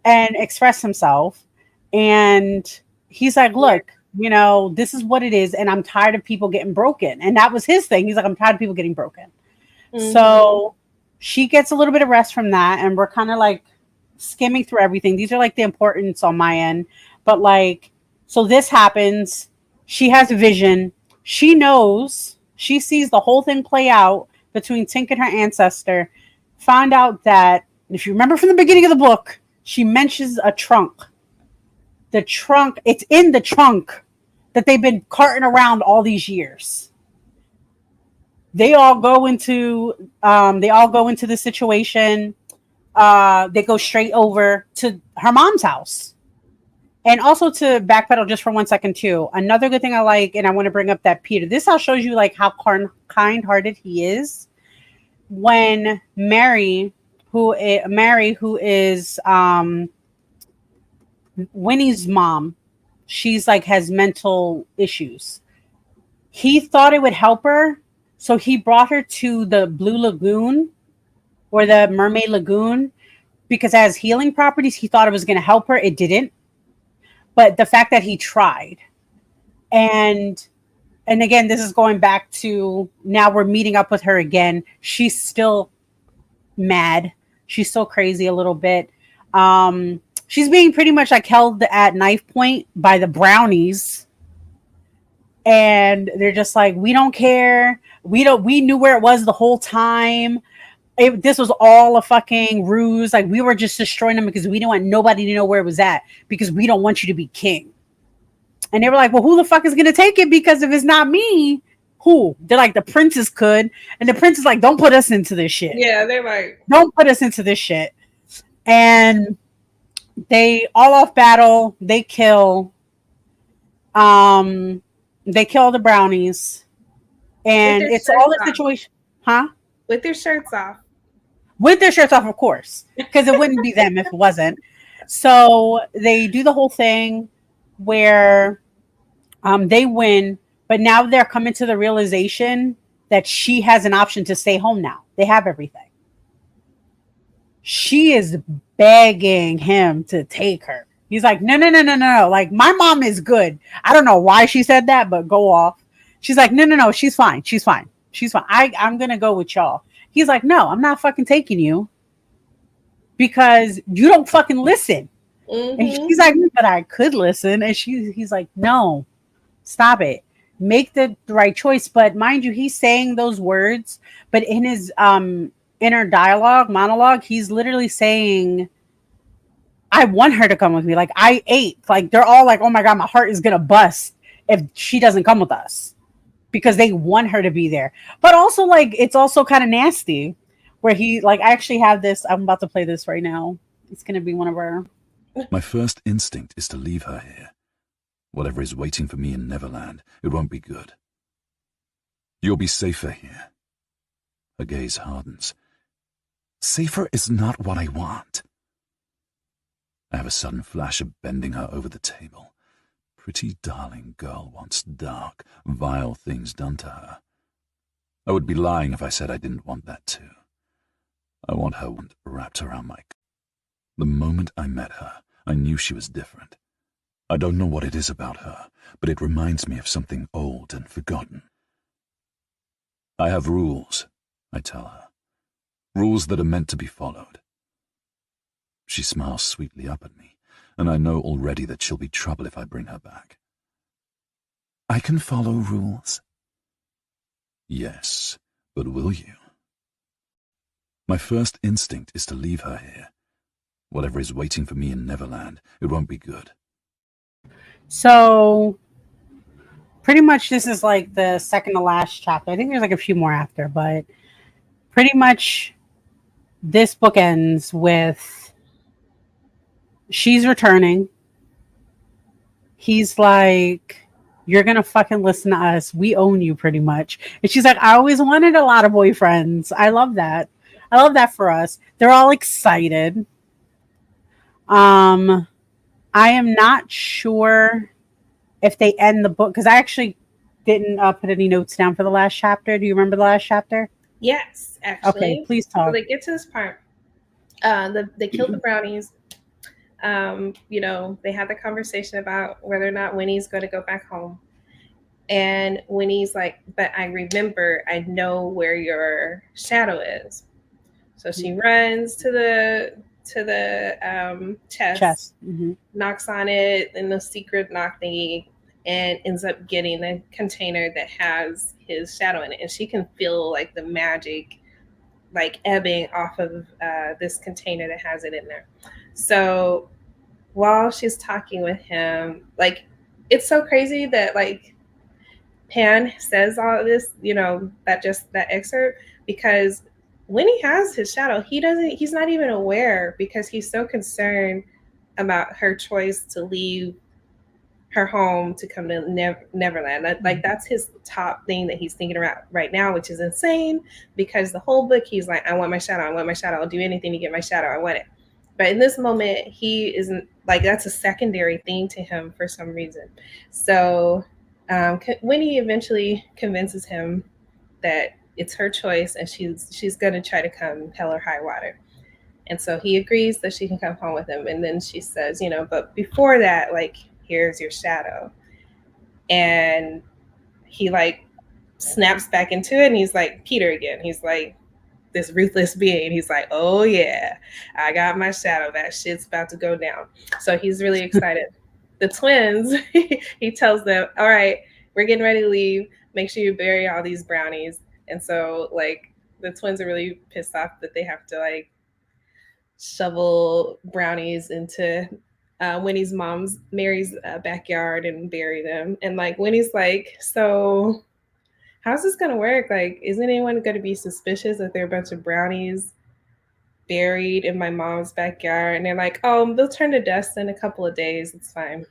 and express himself. And he's like, look, this is what it is. And I'm tired of people getting broken. And that was his thing. He's like, I'm tired of people getting broken. So she gets a little bit of rest from that. And we're kind of like skimming through everything. These are like the importance on my end. But like, so this happens. She has a vision. She knows. She sees the whole thing play out between Tink and her ancestor. Found out that, if you remember from the beginning of the book, she mentions a trunk. The trunk, it's in the trunk that they've been carting around all these years. They all go into the situation. They go straight over to her mom's house. And also, to backpedal just for 1 second too, another good thing I like, and I want to bring up that Peter, this all shows you like how kind-hearted he is. When Mary, who is Winnie's mom, she's like has mental issues. He thought it would help her, so he brought her to the Blue Lagoon or the Mermaid Lagoon because it has healing properties. He thought it was going to help her. It didn't. But the fact that he tried, and again, this is going back to now we're meeting up with her again. She's still mad. She's still crazy a little bit. She's being pretty much like held at knife point by the brownies. And they're just like, we don't care. We knew where it was the whole time. This was all a fucking ruse. Like, we were just destroying them because we didn't want nobody to know where it was at because we don't want you to be king. And they were like, well, who the fuck is going to take it? Because if it's not me, who? They're like, the princess could. And the prince is like, don't put us into this shit. Yeah, they're like, don't put us into this shit. And they all off battle. They kill the brownies. And it's all a situation. Huh? With their shirts off. With their shirts off, of course. Because it wouldn't be them if it wasn't. So they do the whole thing where they win, but now they're coming to the realization that she has an option to stay home now. They have everything. She is begging him to take her. He's like, no. Like, my mom is good. I don't know why she said that, but go off. She's like, no. She's fine. I'm going to go with y'all. He's like, no, I'm not fucking taking you because you don't fucking listen. And she's like, but I could listen. And he's like, no, stop it. Make the right choice. But mind you, he's saying those words, but in his inner monologue, he's literally saying, I want her to come with me. Like, I ate. Like, they're all like, oh my God, my heart is going to bust if she doesn't come with us because they want her to be there. But also, like, it's also kind of nasty where he, like, I actually have this. I'm about to play this right now. It's going to be one of our... My first instinct is to leave her here. Whatever is waiting for me in Neverland, it won't be good. You'll be safer here. Her gaze hardens. Safer is not what I want. I have a sudden flash of bending her over the table. Pretty darling girl wants dark, vile things done to her. I would be lying if I said I didn't want that too. I want her wrapped around my... The moment I met her, I knew she was different. I don't know what it is about her, but it reminds me of something old and forgotten. I have rules, I tell her. Rules that are meant to be followed. She smiles sweetly up at me, and I know already that she'll be trouble if I bring her back. I can follow rules. Yes, but will you? My first instinct is to leave her here. Whatever is waiting for me in Neverland, it won't be good. So, pretty much this is like the second to last chapter. I think there's like a few more after, but pretty much this book ends with she's returning. He's like, you're going to fucking listen to us. We own you pretty much. And she's like, I always wanted a lot of boyfriends. I love that. I love that for us. They're all excited. I am not sure if they end the book because I actually didn't put any notes down for the last chapter. Do you remember the last chapter? Yes, actually. Okay, please talk. So they get to this part. They killed the brownies. They had the conversation about whether or not Winnie's going to go back home. And Winnie's like, but I remember, I know where your shadow is. So she runs to the chest, knocks on it in the secret knock thingy, and ends up getting a container that has his shadow in it. And she can feel like the magic like ebbing off of this container that has it in there. So while she's talking with him, like, it's so crazy that like Pan says all of this, that excerpt, because when he has his shadow, he's not even aware because he's so concerned about her choice to leave her home to come to Neverland. Like, that's his top thing that he's thinking about right now, which is insane because the whole book he's like, I want my shadow. I'll do anything to get my shadow. I want it. But in this moment, he isn't, like, that's a secondary thing to him for some reason. So Winnie eventually convinces him that it's her choice and she's going to try to come hell or high water. And so he agrees that she can come home with him. And then she says, but before that, like, here's your shadow. And he like snaps back into it and he's like Peter again. He's like this ruthless being. He's like, oh yeah, I got my shadow. That shit's about to go down. So he's really excited. The twins, he tells them, all right, we're getting ready to leave. Make sure you bury all these brownies. And so like the twins are really pissed off that they have to like shovel brownies into Winnie's mom's Mary's backyard and bury them. And like Winnie's like, so how's this gonna work? Like, isn't anyone gonna be suspicious that there are a bunch of brownies buried in my mom's backyard? And they're like, oh, they'll turn to dust in a couple of days. It's fine.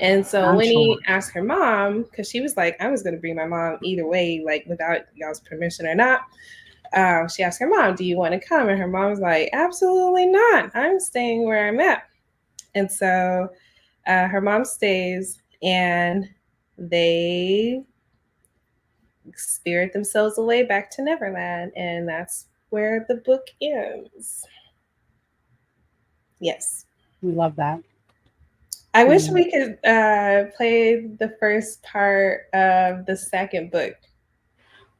And so Winnie asked her mom, because she was like, I was gonna bring my mom either way, like without y'all's permission or not. She asked her mom, do you want to come? And her mom was like, absolutely not. I'm staying where I'm at. And so her mom stays and they spirit themselves away back to Neverland. And that's where the book ends. Yes. We love that. I wish we could play the first part of the second book.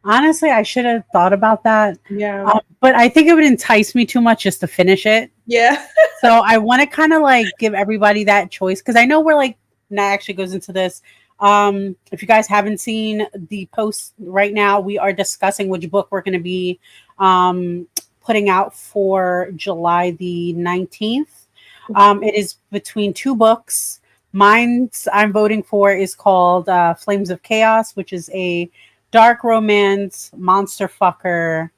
Honestly, I should have thought about that. Yeah. But I think it would entice me too much just to finish it. Yeah. So I want to kind of like give everybody that choice because I know we're like, Nat actually goes into this. If you guys haven't seen the post right now, we are discussing which book we're going to be putting out for July the 19th. It is between two books. Mine's I'm voting for is called Flames of Chaos, which is a dark romance, monster fucker,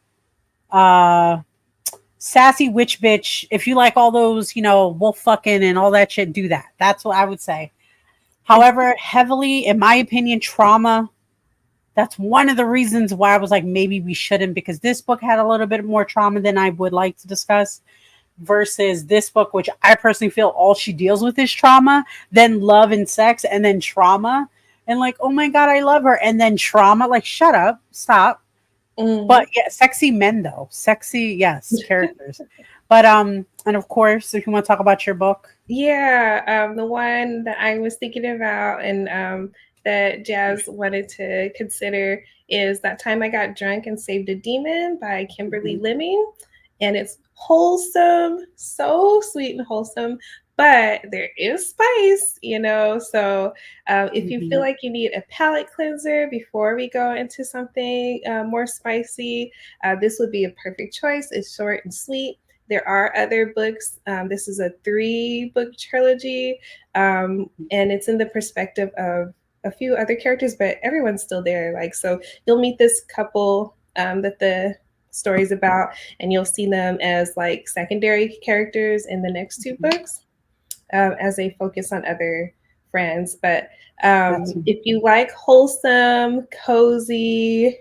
sassy witch bitch. If you like all those, wolf fucking and all that shit, do that. That's what I would say. However, heavily, in my opinion, trauma. That's one of the reasons why I was like, maybe we shouldn't, because this book had a little bit more trauma than I would like to discuss versus this book, which I personally feel all she deals with is trauma, then love and sex, and then trauma. And like, oh my God, I love her. And then trauma, like, shut up, stop. Mm-hmm. But yeah, sexy men though. Sexy, yes, characters. But and of course, if you want to talk about your book. Yeah, the one that I was thinking about and that Jazz wanted to consider is That Time I Got Drunk and Saved a Demon by Kimberly Lemming. And it's wholesome, so sweet and wholesome, but there is spice, you know. So if you feel like you need a palate cleanser before we go into something more spicy, this would be a perfect choice. It's short and sweet. There are other books. This is a 3-book trilogy, and it's in the perspective of a few other characters, but everyone's still there. Like, so you'll meet this couple that the story's about, and you'll see them as like secondary characters in the next 2 books as they focus on other friends. But if you like wholesome, cozy,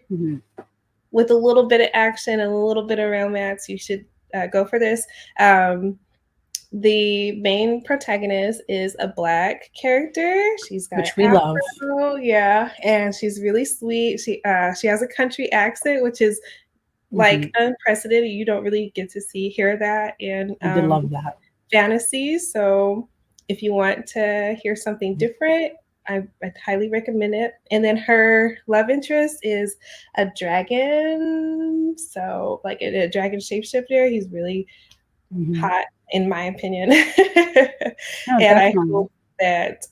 with a little bit of action and a little bit of romance, you should go for this. The main protagonist is a Black character. She's got which we love. Yeah, and she's really sweet. She has a country accent, which is like unprecedented. You don't really get to hear that in I did love that. fantasy. So if you want to hear something different, I highly recommend it. And then her love interest is a dragon. So like a dragon shapeshifter. He's really hot, in my opinion. And I hope that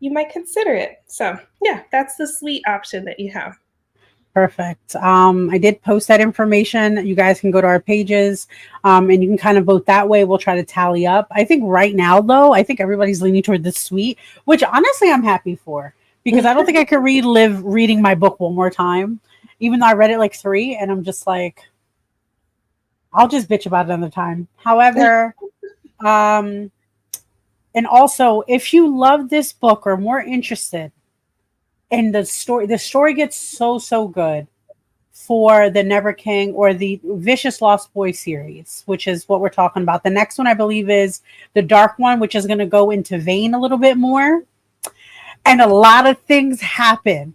you might consider it. So yeah, that's the sweet option that you have. Perfect. I did post that information. You guys can go to our pages and you can kind of vote that way. We'll try to tally up. I think right now, though, I think everybody's leaning toward the sweet, which honestly I'm happy for, because I don't think I could relive reading my book one more time, even though I read it like 3 and I'm just like, I'll just bitch about it another time. However, and also if you love this book or more interested, and the story gets so good for the Never King or the Vicious Lost Boy series, which is what we're talking about. The next one, I believe, is the Dark One, which is going to go into Vane a little bit more. And a lot of things happen.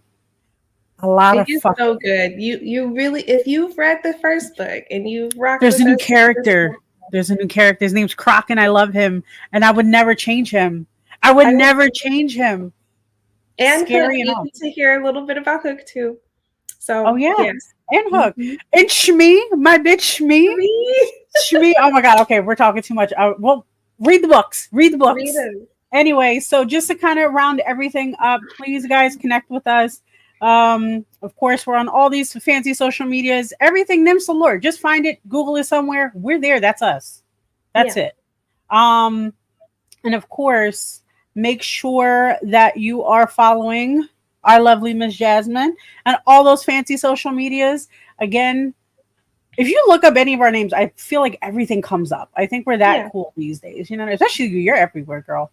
A lot of fucking... so good. You really, if you've read the first book and you've rocked, there's a new character. There's a new character. His name's Croc, and I love him, and I would never change him. I would never change him. And Scary Hook, you need to hear a little bit about Hook too. So yes. And Hook and Shmi, my bitch Shmi. Shmi. Oh my god. Okay, we're talking too much. Well, read the books. Read the books. Anyway, so just to kind of round everything up, please guys connect with us. Of course, we're on all these fancy social medias. Everything Nymphs Allure. Just find it. Google it somewhere. We're there. That's us. That's it. And of course, make sure that you are following our lovely Miss Jasmine and all those fancy social medias. Again, if you look up any of our names, I feel like everything comes up. I think we're that cool these days, you know, especially you're everywhere, girl.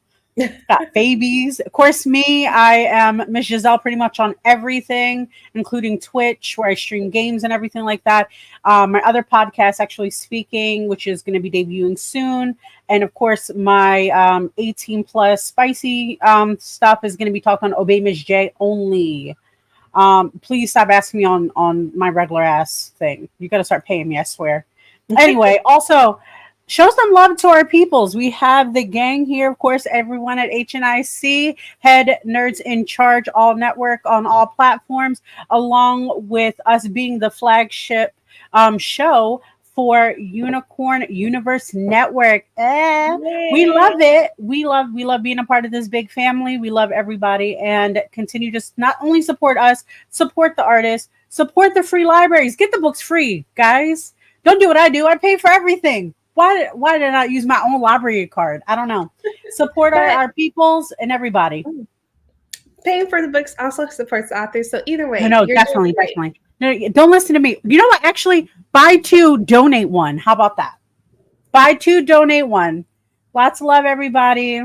Got babies. Of course, me, I am Miss Jazelle pretty much on everything, including Twitch, where I stream games and everything like that. My other podcast, Actually Speaking, which is going to be debuting soon. And of course, my 18 plus spicy stuff is going to be talking on Obey Miss J only. Please stop asking me on my regular ass thing. You got to start paying me, I swear. Anyway, also, show some love to our peoples. We have the gang here, of course, everyone at HNIC, Head Nerds in Charge, all network on all platforms, along with us being the flagship show for Unicorn Universe Network. We love it. We love being a part of this big family. We love everybody, and continue to not only support us, support the artists, support the free libraries. Get the books free, guys. Don't do what I do. I pay for everything. Why did I not use my own library card? I don't know. Support our peoples and everybody. Paying for the books also supports the authors. So either way, no, definitely. No, don't listen to me. You know what? Actually, buy 2, donate 1. How about that? Buy 2, donate 1. Lots of love, everybody.